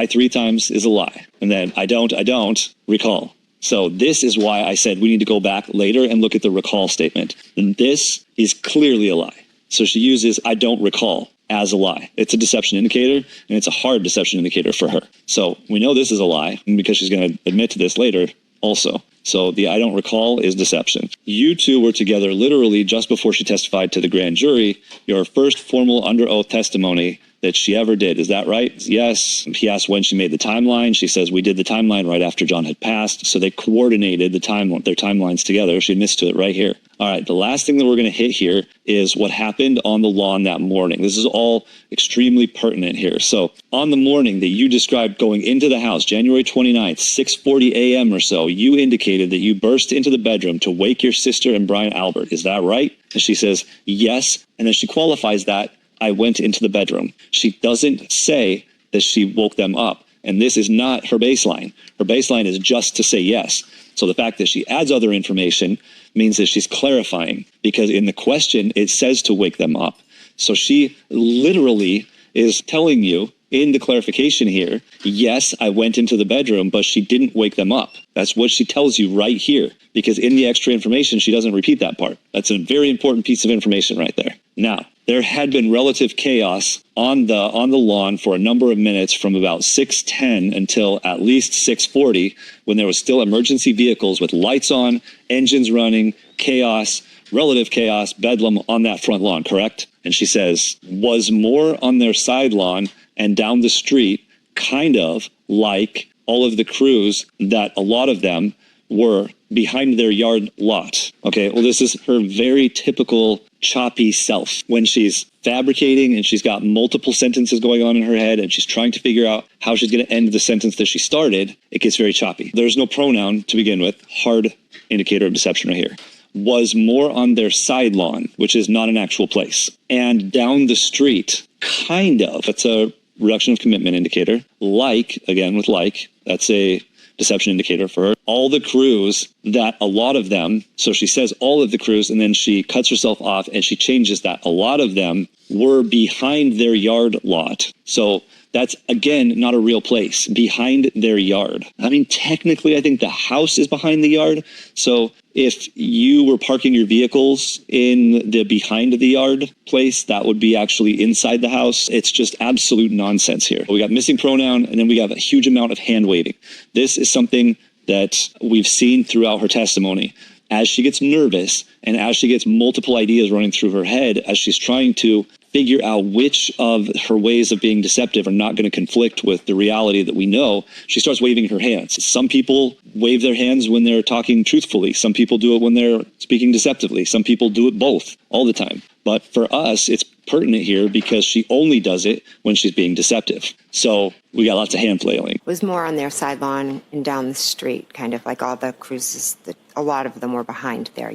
three times is a lie. And then I don't recall. So this is why I said we need to go back later and look at the recall statement. And this is clearly a lie. So she uses I don't recall as a lie. It's a deception indicator, and it's a hard deception indicator for her. So we know this is a lie because she's going to admit to this later also. So the I don't recall is deception. You two were together literally just before she testified to the grand jury, your first formal under oath testimony that she ever did. Is that right? Yes. He asked when she made the timeline. She says we did the timeline right after John had passed. So they coordinated their timelines together. She admits to it right here. All right. The last thing that we're going to hit here is what happened on the lawn that morning. This is all extremely pertinent here. So on the morning that you described going into the house, January 29th, 6:40 a.m. or so, you indicated that you burst into the bedroom to wake your sister and Brian Albert. Is that right? And she says, yes. And then she qualifies that I went into the bedroom. She doesn't say that she woke them up. And this is not her baseline. Her baseline is just to say yes. So the fact that she adds other information means that she's clarifying, because in the question, it says to wake them up. So she literally is telling you in the clarification here, yes, I went into the bedroom, but she didn't wake them up. That's what she tells you right here, because in the extra information, she doesn't repeat that part. That's a very important piece of information right there. Now, there had been relative chaos on the lawn for a number of minutes from about 6:10 until at least 6:40, when there was still emergency vehicles with lights on, engines running, chaos, relative chaos, bedlam on that front lawn, correct? And she says, was more on their side lawn and down the street, kind of like all of the crews that a lot of them were behind their yard lot. Okay, well, this is her very typical choppy self when she's fabricating and she's got multiple sentences going on in her head and she's trying to figure out how she's going to end the sentence that she started. It gets very choppy. There's no pronoun to begin with. Hard indicator of deception right here. Was more on their side lawn, which is not an actual place, and down the street, kind of. That's a reduction of commitment indicator. Like, again with like, that's a deception indicator for her. All the crews that a lot of them, so she says all of the crews and then she cuts herself off and she changes that. A lot of them were behind their yard lot. So that's, again, not a real place, behind their yard. I mean, technically, I think the house is behind the yard. So if you were parking your vehicles in the behind the yard place, that would be actually inside the house. It's just absolute nonsense here. We got missing pronoun, and then we have a huge amount of hand waving. This is something that we've seen throughout her testimony. As she gets nervous and as she gets multiple ideas running through her head, as she's trying to figure out which of her ways of being deceptive are not going to conflict with the reality that we know, she starts waving her hands. Some people wave their hands when they're talking truthfully. Some people do it when they're speaking deceptively. Some people do it both all the time. But for us, it's pertinent here because she only does it when she's being deceptive. So we got lots of hand flailing. It was more on their side lawn and down the street, kind of like all the cruises, a lot of them were behind their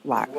lot.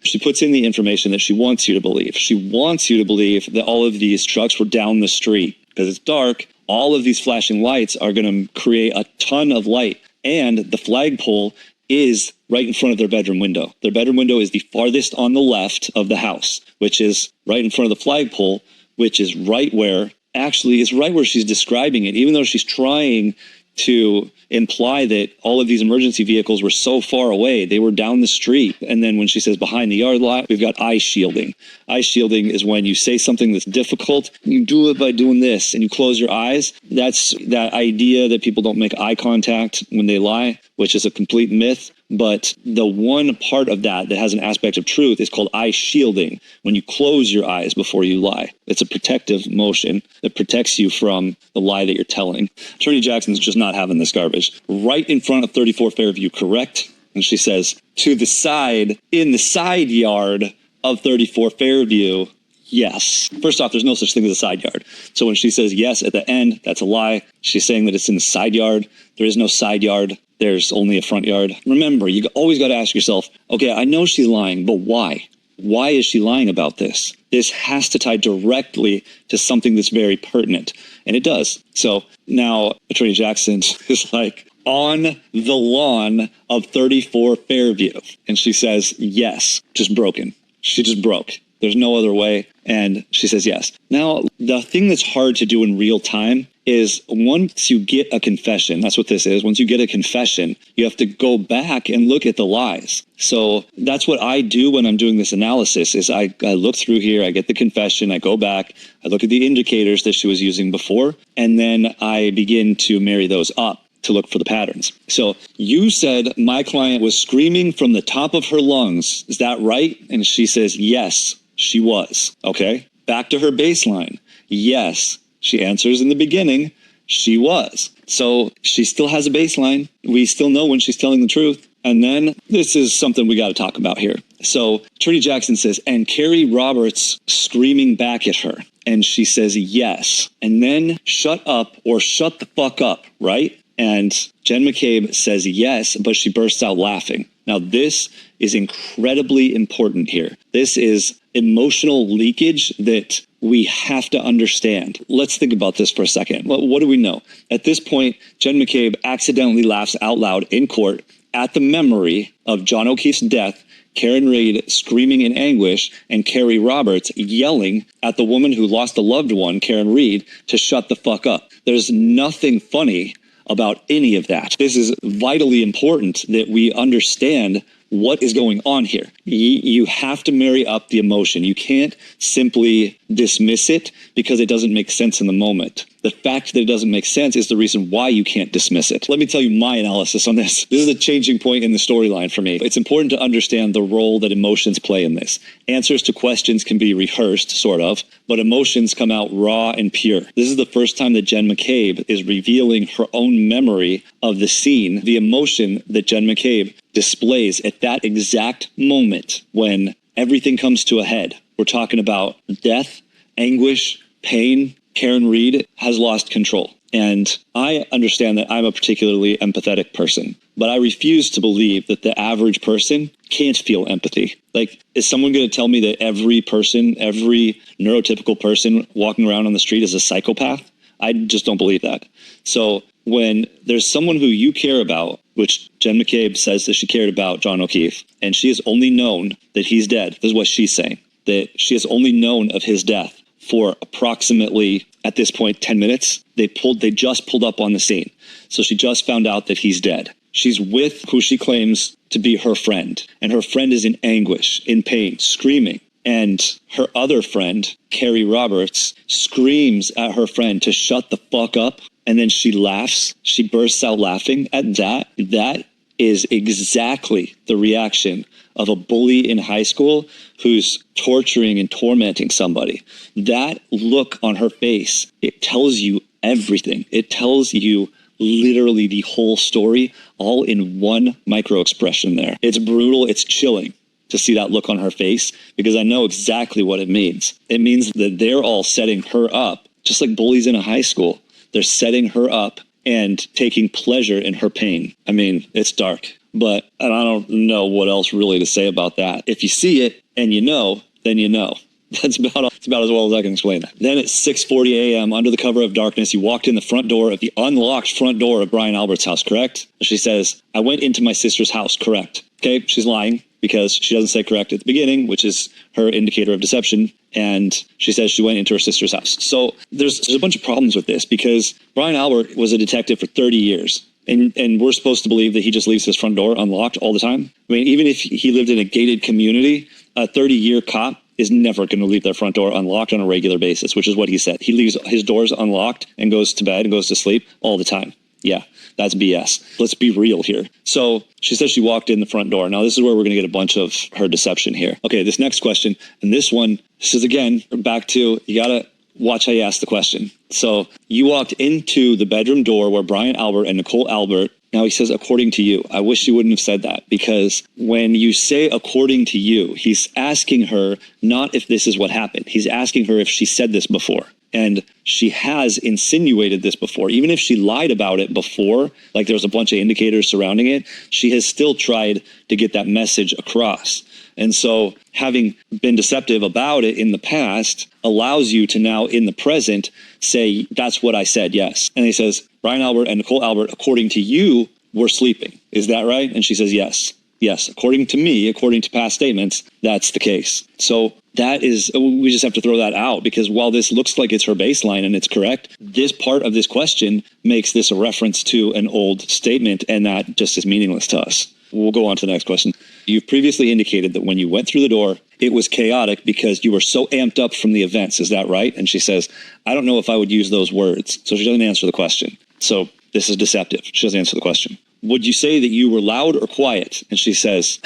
She puts in the information that she wants you to believe. She wants you to believe that all of these trucks were down the street because it's dark. All of these flashing lights are going to create a ton of light. And the flagpole is right in front of their bedroom window. Their bedroom window is the farthest on the left of the house, which is right in front of the flagpole, which is right where, actually, is right where she's describing it, even though she's trying to imply that all of these emergency vehicles were so far away, they were down the street. And then when she says behind the yard lot, we've got eye shielding. Eye shielding is when you say something that's difficult, you do it by doing this and you close your eyes. That's that idea that people don't make eye contact when they lie, which is a complete myth. But the one part of that that has an aspect of truth is called eye shielding, when you close your eyes before you lie. It's a protective motion that protects you from the lie that you're telling. Attorney Jackson's just not having this garbage. Right in front of 34 Fairview, correct? And she says, to the side, in the side yard of 34 Fairview, yes. First off, there's no such thing as a side yard. So when she says yes at the end, that's a lie. She's saying that it's in the side yard. There is no side yard. There's only a front yard. Remember, you always got to ask yourself, okay, I know she's lying, but why? Why is she lying about this? This has to tie directly to something that's very pertinent. And it does. So now Attorney Jackson is like, on the lawn of 34 Fairview. And she says, yes, just broken. She just broke. There's no other way. And she says yes. Now, the thing that's hard to do in real time is once you get a confession, that's what this is. Once you get a confession, you have to go back and look at the lies. So that's what I do when I'm doing this analysis is I look through here, I get the confession, I go back, I look at the indicators that she was using before, and then I begin to marry those up to look for the patterns. So you said my client was screaming from the top of her lungs. Is that right? And she says, yes, she was. Okay. Back to her baseline. Yes. She answers in the beginning, she was. So she still has a baseline. We still know when she's telling the truth. And then this is something we got to talk about here. So Attorney Jackson says, and Carrie Roberts screaming back at her. And she says, yes. And then shut up or shut the fuck up, right? And Jen McCabe says yes, but she bursts out laughing. Now, this is incredibly important here. This is emotional leakage that we have to understand. Let's think about this for a second. What do we know? At this point, Jen McCabe accidentally laughs out loud in court at the memory of John O'Keefe's death, Karen Reed screaming in anguish, and Carrie Roberts yelling at the woman who lost a loved one, Karen Reed, to shut the fuck up. There's nothing funny about any of that. This is vitally important that we understand what is going on here? You have to marry up the emotion. You can't simply dismiss it because it doesn't make sense in the moment. The fact that it doesn't make sense is the reason why you can't dismiss it. Let me tell you my analysis on this. This is a changing point in the storyline for me. It's important to understand the role that emotions play in this. Answers to questions can be rehearsed, sort of, but emotions come out raw and pure. This is the first time that Jen McCabe is revealing her own memory of the scene, the emotion that Jen McCabe displays at that exact moment when everything comes to a head. We're talking about death, anguish, pain. Karen Reed has lost control. And I understand that I'm a particularly empathetic person, but I refuse to believe that the average person can't feel empathy. Like, is someone going to tell me that every person, every neurotypical person walking around on the street is a psychopath? I just don't believe that. So when there's someone who you care about, which Jen McCabe says that she cared about John O'Keefe, and she has only known that he's dead. This is what she's saying, that she has only known of his death for approximately, at this point, 10 minutes. They just pulled up on the scene. So she just found out that he's dead. She's with who she claims to be her friend, and her friend is in anguish, in pain, screaming. And her other friend, Carrie Roberts, screams at her friend to shut the fuck up. And then she laughs. She bursts out laughing at that. That is exactly the reaction of a bully in high school who's torturing and tormenting somebody. That look on her face, it tells you everything. It tells you literally the whole story, all in one micro expression there. It's brutal. It's chilling to see that look on her face, because I know exactly what it means. It means that they're all setting her up, just like bullies in a high school. They're setting her up and taking pleasure in her pain. I mean, it's dark, but I don't know what else really to say about that. If you see it and you know, then you know. That's about as well as I can explain that. Then at 6:40 a.m., under the cover of darkness, you walked in the front door of the unlocked front door of Brian Albert's house, correct? She says, I went into my sister's house, correct? Okay, she's lying because she doesn't say correct at the beginning, which is her indicator of deception. And she says she went into her sister's house. So there's a bunch of problems with this, because Brian Albert was a detective for 30 years. And we're supposed to believe that he just leaves his front door unlocked all the time. I mean, even if he lived in a gated community, a 30-year cop is never going to leave their front door unlocked on a regular basis, which is what he said. He leaves his doors unlocked and goes to bed and goes to sleep all the time. Yeah, that's BS. Let's be real here. So she says she walked in the front door. Now, this is where we're going to get a bunch of her deception here. Okay, this next question, and this one, this is again, back to, you got to watch how you ask the question. So you walked into the bedroom door where Brian Albert and Nicole Albert, now he says, according to you. I wish you wouldn't have said that, because when you say according to you, he's asking her not if this is what happened. He's asking her if she said this before. And she has insinuated this before. Even if she lied about it before, like there was a bunch of indicators surrounding it, she has still tried to get that message across. And so having been deceptive about it in the past allows you to now in the present say, that's what I said, yes. And he says, Brian Albert and Nicole Albert, according to you, were sleeping. Is that right? And she says, yes. Yes, according to me, according to past statements, that's the case. So that is, we just have to throw that out, because while this looks like it's her baseline and it's correct, this part of this question makes this a reference to an old statement, and that just is meaningless to us. We'll go on to the next question. You've previously indicated that when you went through the door, it was chaotic because you were so amped up from the events. Is that right? And she says, I don't know if I would use those words. So she doesn't answer the question. So this is deceptive. She doesn't answer the question. Would you say that you were loud or quiet? And she says,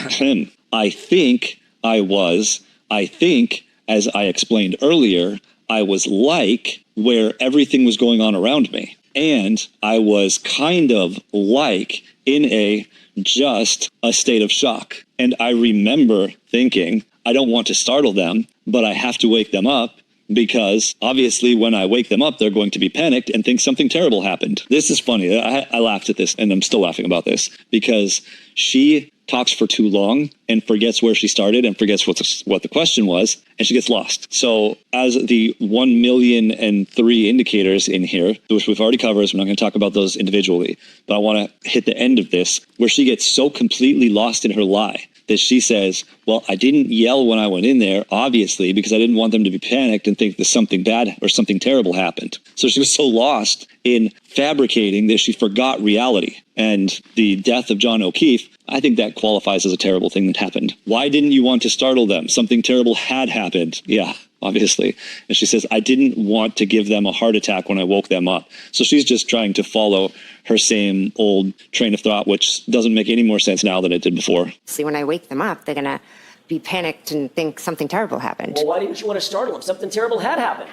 I think I was. I think, as I explained earlier, I was like where everything was going on around me. And I was kind of like in just a state of shock. And I remember thinking, I don't want to startle them, but I have to wake them up, because obviously when I wake them up, they're going to be panicked and think something terrible happened. This is funny. I laughed at this, and I'm still laughing about this, because she talks for too long and forgets where she started and forgets what the question was, and she gets lost. So as the 1,000,003 indicators in here, which we've already covered, so we're not going to talk about those individually, but I want to hit the end of this, where she gets so completely lost in her lie that she says, well, I didn't yell when I went in there, obviously, because I didn't want them to be panicked and think that something bad or something terrible happened. So she was so lost in fabricating that she forgot reality. And the death of John O'Keefe, I think that qualifies as a terrible thing that happened. Why didn't you want to startle them? Something terrible had happened. Yeah, obviously. And she says, I didn't want to give them a heart attack when I woke them up. So she's just trying to follow her same old train of thought, which doesn't make any more sense now than it did before. See, when I wake them up, they're going to be panicked and think something terrible happened. Well, why didn't you want to startle them? Something terrible had happened.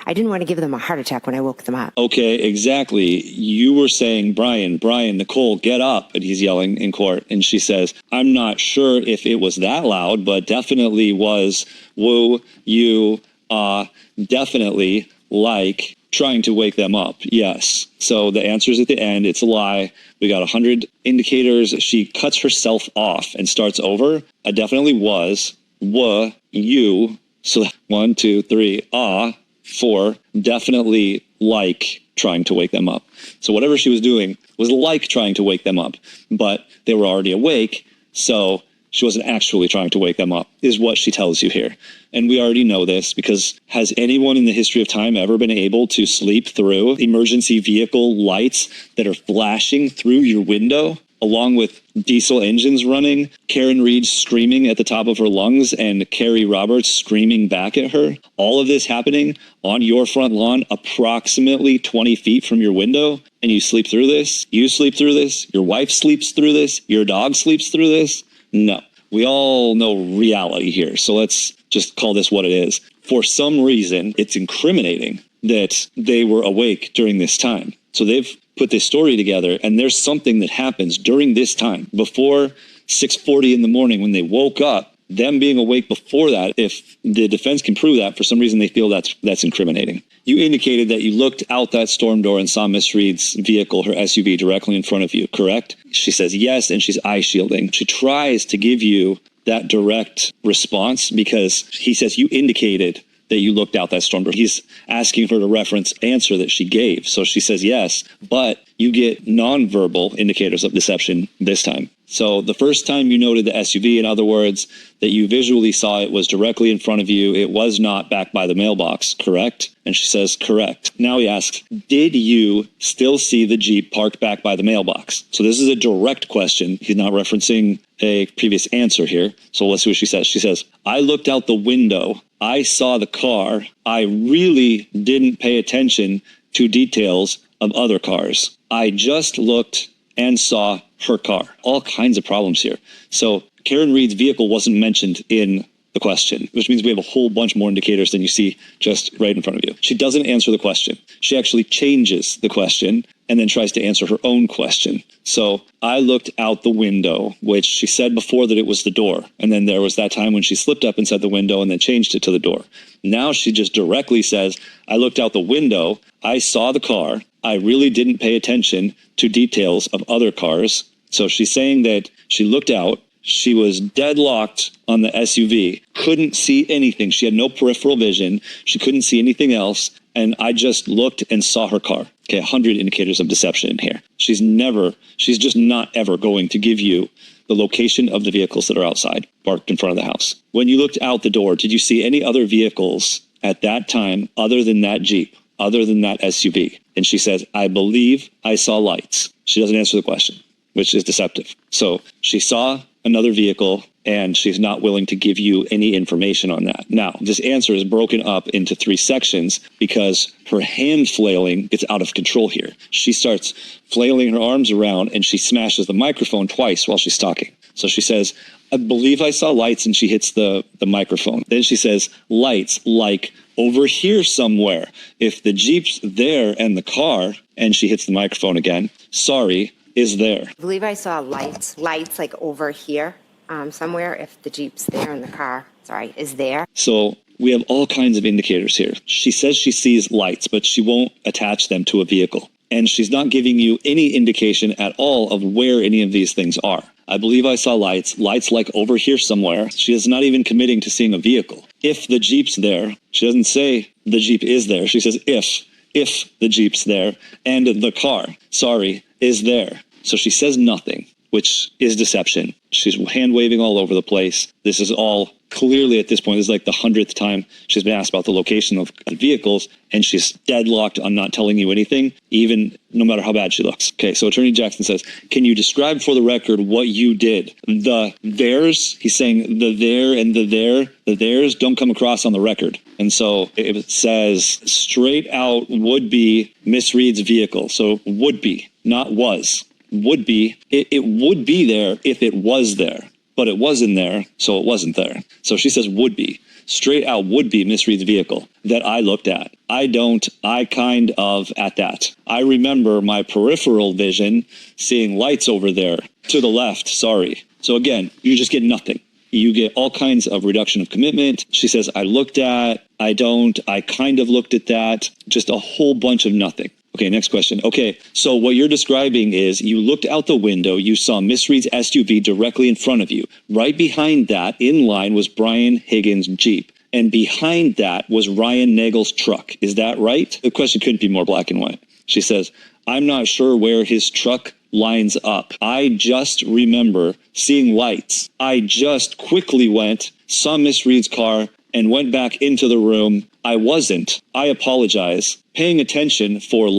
I didn't want to give them a heart attack when I woke them up. Okay, exactly. You were saying, Brian, Nicole, get up. And he's yelling in court. And she says, I'm not sure if it was that loud, but definitely was, woo, you, definitely like trying to wake them up. Yes. So the answer is at the end. It's a lie. We got 100 indicators. She cuts herself off and starts over. I definitely was, you. So 1, 2, 3, 4, definitely like trying to wake them up. So whatever she was doing was like trying to wake them up, but they were already awake. So she wasn't actually trying to wake them up, is what she tells you here. And we already know this because has anyone in the history of time ever been able to sleep through emergency vehicle lights that are flashing through your window, along with diesel engines running, Karen Reed screaming at the top of her lungs, and Carrie Roberts screaming back at her? All of this happening on your front lawn, approximately 20 feet from your window, and you sleep through this? You sleep through this? Your wife sleeps through this? Your dog sleeps through this? No. We all know reality here, so let's just call this what it is. For some reason, it's incriminating that they were awake during this time. So they've put this story together, and there's something that happens during this time, before 6:40 in the morning when they woke up. Them being awake before that, if the defense can prove that, for some reason they feel that's incriminating. You indicated that you looked out that storm door and saw Miss Reed's vehicle, her SUV, directly in front of you, correct? She says yes, and she's eye shielding. She tries to give you that direct response because he says you indicated that you looked out that storm door. He's asking her to reference answer that she gave. So she says yes, but you get nonverbal indicators of deception this time. So the first time you noted the SUV, in other words, that you visually saw it was directly in front of you. It was not back by the mailbox, correct? And she says, correct. Now he asks, did you still see the Jeep parked back by the mailbox? So this is a direct question. He's not referencing a previous answer here. So let's see what she says. She says, I looked out the window. I saw the car. I really didn't pay attention to details of other cars. I just looked and saw her car. All kinds of problems here. So Karen Reed's vehicle wasn't mentioned in the question, which means we have a whole bunch more indicators than you see just right in front of you. She doesn't answer the question. She actually changes the question and then tries to answer her own question. So I looked out the window, which she said before that it was the door. And then there was that time when she slipped up and said the window and then changed it to the door. Now she just directly says, I looked out the window. I saw the car. I really didn't pay attention to details of other cars. So she's saying that she looked out. She was deadlocked on the SUV, couldn't see anything. She had no peripheral vision. She couldn't see anything else. And I just looked and saw her car. Okay, 100 indicators of deception in here. She's just not ever going to give you the location of the vehicles that are outside, parked in front of the house. When you looked out the door, did you see any other vehicles at that time other than that Jeep, other than that SUV? And she says, I believe I saw lights. She doesn't answer the question, which is deceptive. So she saw another vehicle, and she's not willing to give you any information on that. Now, this answer is broken up into 3 sections because her hand flailing gets out of control here. She starts flailing her arms around, and she smashes the microphone twice while she's talking. So she says, I believe I saw lights, and she hits the microphone. Then she says, lights, like over here somewhere. If the Jeep's there and the car, and she hits the microphone again, sorry, is there. I believe I saw lights like over here somewhere. If the Jeep's there and the car, is there. So we have all kinds of indicators here. She says she sees lights, but she won't attach them to a vehicle. And she's not giving you any indication at all of where any of these things are. I believe I saw lights like over here somewhere. She is not even committing to seeing a vehicle. If the Jeep's there, she doesn't say the Jeep is there. She says if the Jeep's there and the car, is there. So she says nothing, which is deception. She's hand waving all over the place. This is all clearly at this point, this is like the 100th time she's been asked about the location of vehicles, and she's deadlocked on not telling you anything, even no matter how bad she looks. Okay, so Attorney Jackson says, can you describe for the record what you did? The theirs, he's saying the there and the theirs don't come across on the record. And so it says straight out would be Miss Reed's vehicle. So would be, not was. Would be, it would be there if it was there. But it wasn't there, so it wasn't there. So she says would be. Straight out would be Miss Reed's vehicle that I looked at. I kind of at that. I remember my peripheral vision seeing lights over there to the left, sorry. So again, you just get nothing. You get all kinds of reduction of commitment. She says, I looked at, I kind of looked at that. Just a whole bunch of nothing. Okay, next question. Okay, so what you're describing is you looked out the window, you saw Miss Reed's SUV directly in front of you. Right behind that, in line, was Brian Higgins' Jeep. And behind that was Ryan Nagel's truck. Is that right? The question couldn't be more black and white. She says, I'm not sure where his truck lines up. I just remember seeing lights. I just quickly went, saw Miss Reed's car, and went back into the room. I wasn't, I apologize, paying attention for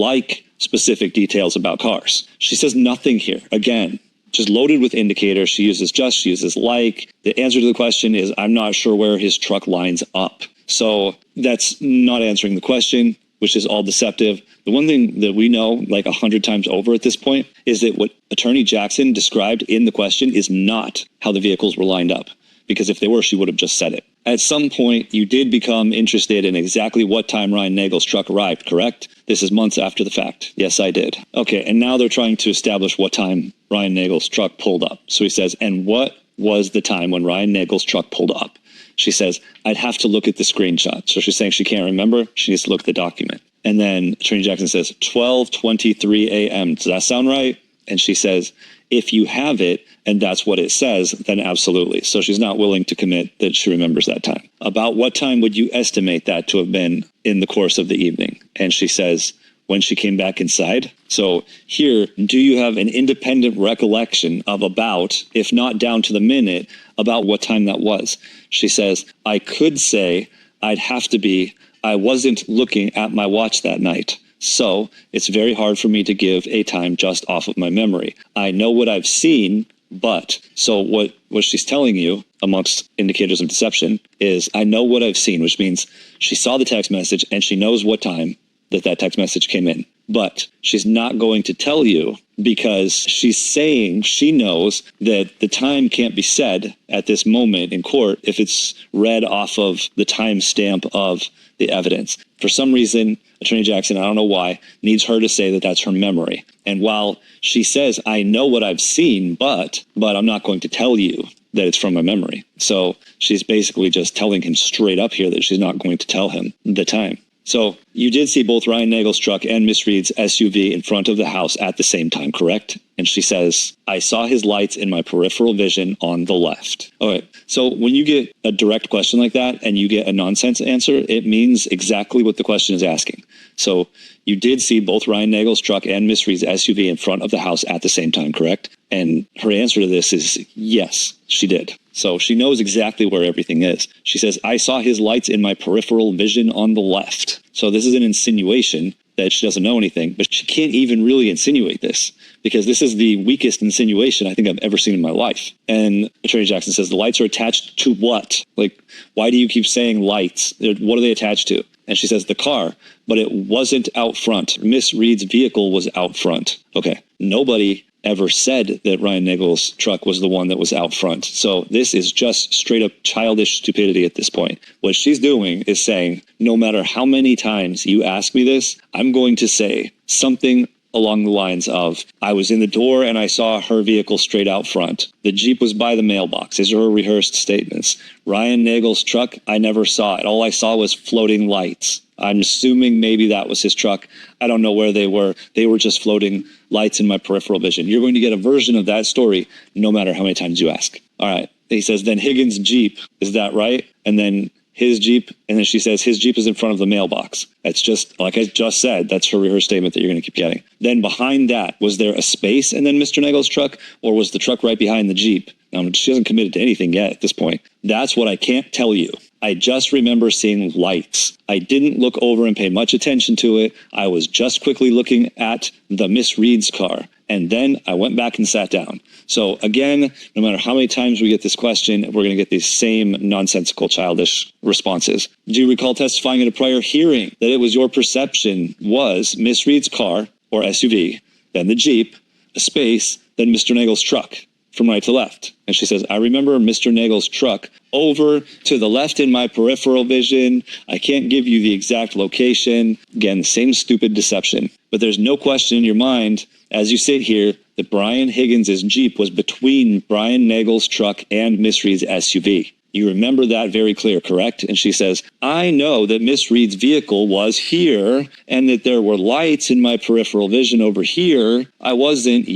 specific details about cars. She says nothing here. Again, just loaded with indicators. She uses just, she uses like. The answer to the question is, I'm not sure where his truck lines up. So that's not answering the question, which is all deceptive. The one thing that we know like 100 times over at this point is that what Attorney Jackson described in the question is not how the vehicles were lined up. Because if they were, she would have just said it. At some point, you did become interested in exactly what time Ryan Nagel's truck arrived, correct? This is months after the fact. Yes, I did. Okay, and now they're trying to establish what time Ryan Nagel's truck pulled up. So he says, and what was the time when Ryan Nagel's truck pulled up? She says, I'd have to look at the screenshot. So she's saying she can't remember. She needs to look at the document. And then Attorney Jackson says, 12:23 a.m. Does that sound right? And she says, if you have it, and that's what it says, then absolutely. So she's not willing to commit that she remembers that time. About what time would you estimate that to have been in the course of the evening? And she says, when she came back inside. So here, do you have an independent recollection of about, if not down to the minute, about what time that was? She says, I could say I'd have to be, I wasn't looking at my watch that night. So it's very hard for me to give a time just off of my memory. I know what I've seen, but so what she's telling you amongst indicators of deception is I know what I've seen, which means she saw the text message and she knows what time that text message came in. But she's not going to tell you because she's saying she knows that the time can't be said at this moment in court if it's read off of the timestamp of the evidence. For some reason, Attorney Jackson, I don't know why, needs her to say that that's her memory. And while she says, I know what I've seen, but I'm not going to tell you that it's from my memory. So she's basically just telling him straight up here that she's not going to tell him the time. So you did see both Ryan Nagel's truck and Miss Reed's SUV in front of the house at the same time, correct? And she says, I saw his lights in my peripheral vision on the left. All right. So when you get a direct question like that and you get a nonsense answer, it means exactly what the question is asking. So you did see both Ryan Nagel's truck and Miss Reed's SUV in front of the house at the same time, correct? And her answer to this is yes, she did. So she knows exactly where everything is. She says, I saw his lights in my peripheral vision on the left. So this is an insinuation that she doesn't know anything, but she can't even really insinuate this because this is the weakest insinuation I think I've ever seen in my life. And Attorney Jackson says, the lights are attached to what? Like, why do you keep saying lights? What are they attached to? And she says, the car, but it wasn't out front. Miss Reed's vehicle was out front. Okay, nobody ever said that Ryan Nagel's truck was the one that was out front. So this is just straight up childish stupidity at this point. What she's doing is saying, no matter how many times you ask me this, I'm going to say something along the lines of, I was in the door and I saw her vehicle straight out front. The Jeep was by the mailbox. These are her rehearsed statements. Ryan Nagel's truck, I never saw it. All I saw was floating lights. I'm assuming maybe that was his truck. I don't know where they were. They were just floating lights in my peripheral vision. You're going to get a version of that story no matter how many times you ask. All right. He says, then Higgins' Jeep, is that right? And then his Jeep, and then she says his Jeep is in front of the mailbox. That's just, like I just said, that's her rehearsed statement that you're going to keep getting. Then behind that, was there a space and then Mr. Nagel's truck, or was the truck right behind the Jeep? Now, she hasn't committed to anything yet at this point. That's what I can't tell you. I just remember seeing lights. I didn't look over and pay much attention to it. I was just quickly looking at the Miss Reed's car. And then I went back and sat down. So again, no matter how many times we get this question, we're going to get these same nonsensical, childish responses. Do you recall testifying at a prior hearing that it was your perception was Miss Reed's car, or SUV, then the Jeep, a space, then Mr. Nagel's truck, from right to left? And she says, I remember Mr. Nagel's truck over to the left in my peripheral vision. I can't give you the exact location. Again, same stupid deception. But there's no question in your mind, as you sit here, that Brian Higgins' Jeep was between Brian Nagel's truck and Miss Reed's SUV. You remember that very clear, correct? And she says, I know that Miss Reed's vehicle was here and that there were lights in my peripheral vision over here. I wasn't,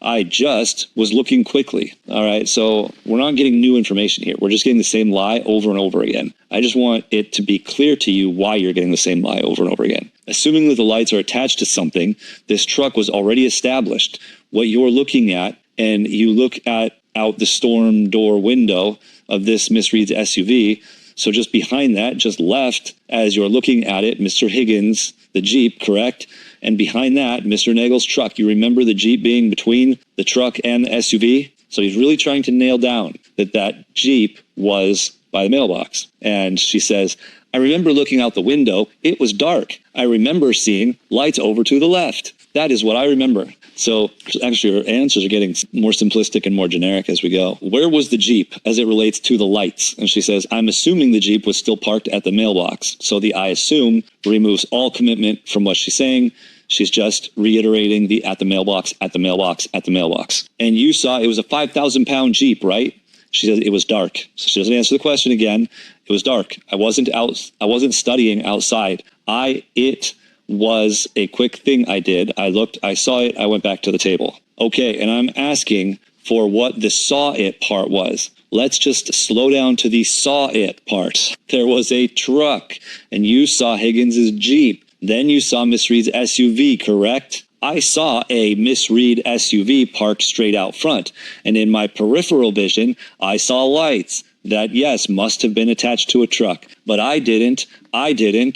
I just was looking quickly. All right, so we're not getting new information here. We're just getting the same lie over and over again. I just want it to be clear to you why you're getting the same lie over and over again. Assuming that the lights are attached to something, this truck was already established. What you're looking at, and you look at out the storm door window of this Miss Reed's SUV. So just behind that, just left, as you're looking at it, Mr. Higgins, the Jeep, correct? And behind that, Mr. Nagel's truck. You remember the Jeep being between the truck and the SUV? So he's really trying to nail down that Jeep was by the mailbox. And she says, I remember looking out the window. It was dark. I remember seeing lights over to the left. That is what I remember. So actually, her answers are getting more simplistic and more generic as we go. Where was the Jeep as it relates to the lights? And she says, I'm assuming the Jeep was still parked at the mailbox. So the I assume removes all commitment from what she's saying. She's just reiterating the at the mailbox, at the mailbox, at the mailbox. And you saw it was a 5,000-pound Jeep, right? She says it was dark. So she doesn't answer the question again. It was dark. I wasn't studying outside. It was a quick thing I did. I looked, I saw it, I went back to the table. Okay, and I'm asking for what the saw it part was. Let's just slow down to the saw it part. There was a truck, and you saw Higgins' Jeep. Then you saw Miss Reed's SUV, correct? I saw a Miss Reed SUV parked straight out front, and in my peripheral vision, I saw lights that, yes, must have been attached to a truck. But I didn't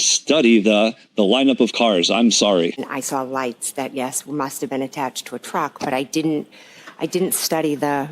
study the lineup of cars. I'm sorry. I saw lights that, yes, must have been attached to a truck, but I didn't study the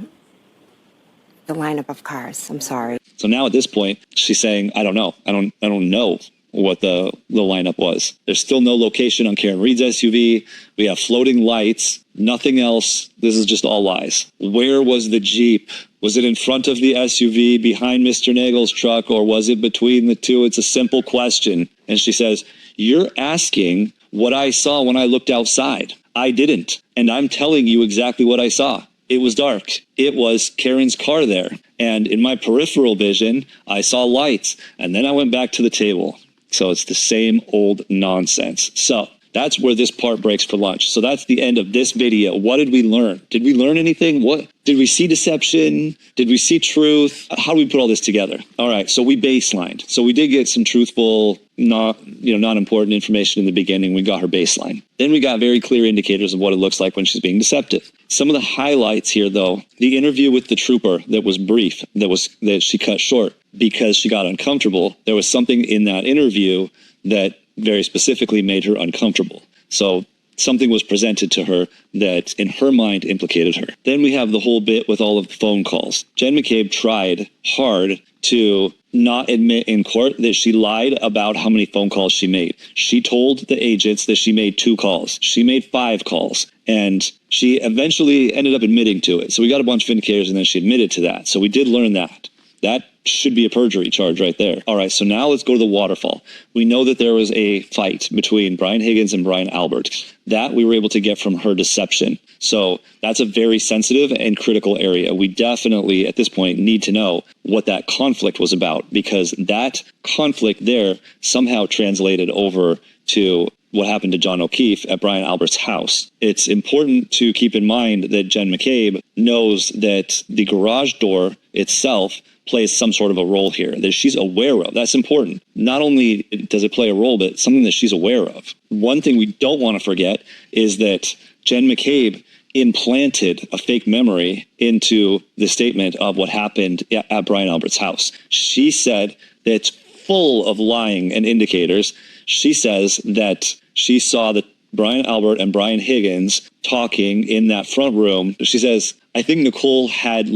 lineup of cars. I'm sorry. So now at this point, she's saying, I don't know. I don't know what the lineup was. There's still no location on Karen Reed's SUV. We have floating lights, nothing else. This is just all lies. Where was the Jeep? Was it in front of the SUV behind Mr. Nagel's truck, or was it between the two? It's a simple question. And she says, you're asking what I saw when I looked outside. I didn't. And I'm telling you exactly what I saw. It was dark. It was Karen's car there. And in my peripheral vision, I saw lights. And then I went back to the table. So it's the same old nonsense. So that's where this part breaks for lunch. So that's the end of this video. What did we learn? Did we learn anything? What did we see? Deception? Did we see truth? How do we put all this together? All right. So we baselined. So we did get some truthful, not important information in the beginning. We got her baseline. Then we got very clear indicators of what it looks like when she's being deceptive. Some of the highlights here, though, the interview with the trooper that was brief, that she cut short because she got uncomfortable. There was something in that interview that very specifically made her uncomfortable. So something was presented to her that in her mind implicated her. Then we have the whole bit with all of the phone calls. Jen McCabe tried hard to not admit in court that she lied about how many phone calls she made. She told the agents that she made 2 calls. She made 5 calls. And she eventually ended up admitting to it. So we got a bunch of indicators and then she admitted to that. So we did learn that. That should be a perjury charge right there. All right, so now let's go to the waterfall. We know that there was a fight between Brian Higgins and Brian Albert. That we were able to get from her deception. So that's a very sensitive and critical area. We definitely, at this point, need to know what that conflict was about, because that conflict there somehow translated over to what happened to John O'Keefe at Brian Albert's house. It's important to keep in mind that Jen McCabe knows that the garage door itself plays some sort of a role here that she's aware of. That's important. Not only does it play a role, but something that she's aware of. One thing we don't want to forget is that Jen McCabe implanted a fake memory into the statement of what happened at Brian Albert's house. She said that it's full of lying and indicators. She says that she saw that Brian Albert and Brian Higgins talking in that front room. She says, I think Nicole had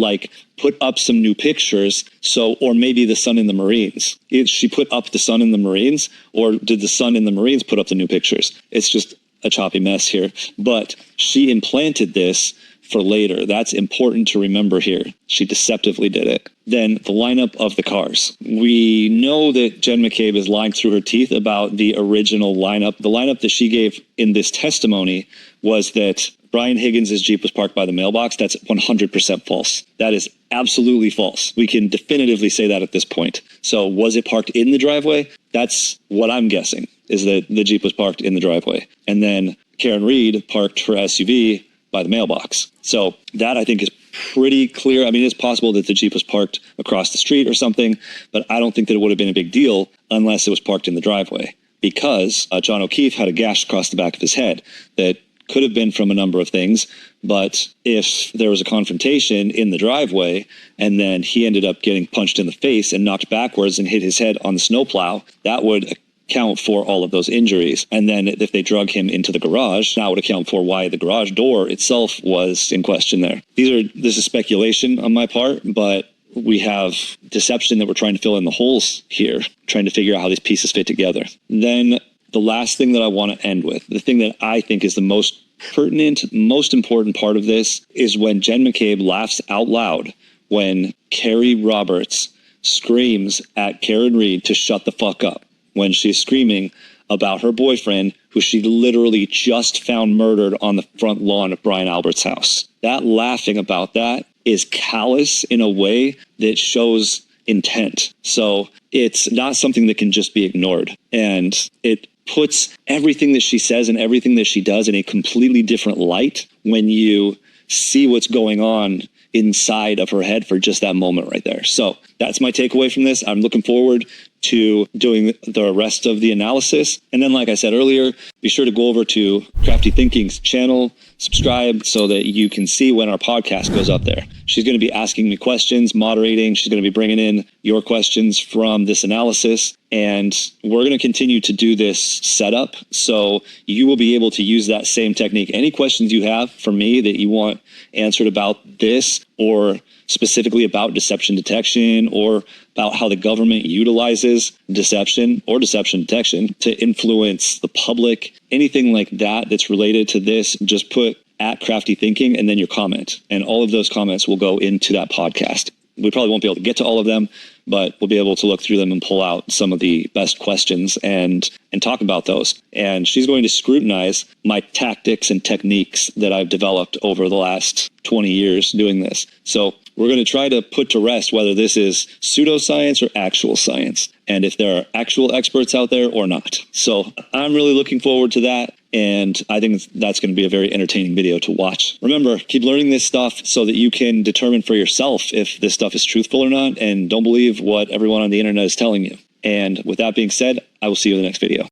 put up some new pictures. Or maybe the Sun in the Marines. She put up the Sun in the Marines, or did the Sun in the Marines put up the new pictures? It's just a choppy mess here. But she implanted this for later. That's important to remember here. She deceptively did it. Then the lineup of the cars. We know that Jen McCabe is lying through her teeth about the original lineup. The lineup that she gave in this testimony was that Brian Higgins' Jeep was parked by the mailbox. That's 100% false. That is absolutely false. We can definitively say that at this point. So was it parked in the driveway? That's what I'm guessing, is that the Jeep was parked in the driveway. And then Karen Reed parked her SUV by the mailbox. So that, I think, is pretty clear. I mean, it's possible that the Jeep was parked across the street or something, but I don't think that it would have been a big deal unless it was parked in the driveway, because John O'Keefe had a gash across the back of his head that could have been from a number of things. But if there was a confrontation in the driveway and then he ended up getting punched in the face and knocked backwards and hit his head on the snowplow, that would account for all of those injuries. And then if they drug him into the garage, that would account for why the garage door itself was in question there. This is speculation on my part, but we have deception that we're trying to fill in the holes here, trying to figure out how these pieces fit together. Then the last thing that I want to end with, the thing that I think is the most pertinent, most important part of this, is when Jen McCabe laughs out loud when Carrie Roberts screams at Karen Reed to shut the fuck up, when she's screaming about her boyfriend, who she literally just found murdered on the front lawn of Brian Albert's house. That laughing about that is callous in a way that shows intent. So it's not something that can just be ignored. And it puts everything that she says and everything that she does in a completely different light when you see what's going on inside of her head for just that moment right there. So that's my takeaway from this. I'm looking forward to doing the rest of the analysis. And then, like I said earlier, be sure to go over to Crafty Thinking's channel, subscribe so that you can see when our podcast goes up there. She's going to be asking me questions, moderating. She's going to be bringing in your questions from this analysis. And we're going to continue to do this setup. So you will be able to use that same technique. Any questions you have for me that you want answered about this, or specifically about deception detection, or about how the government utilizes deception or deception detection to influence the public, anything like that that's related to this, just put at Crafty Thinking and then your comment. And all of those comments will go into that podcast. We probably won't be able to get to all of them, but we'll be able to look through them and pull out some of the best questions and talk about those. And she's going to scrutinize my tactics and techniques that I've developed over the last 20 years doing this. So we're going to try to put to rest whether this is pseudoscience or actual science, and if there are actual experts out there or not. So I'm really looking forward to that. And I think that's going to be a very entertaining video to watch. Remember, keep learning this stuff so that you can determine for yourself if this stuff is truthful or not, and don't believe what everyone on the internet is telling you. And with that being said, I will see you in the next video.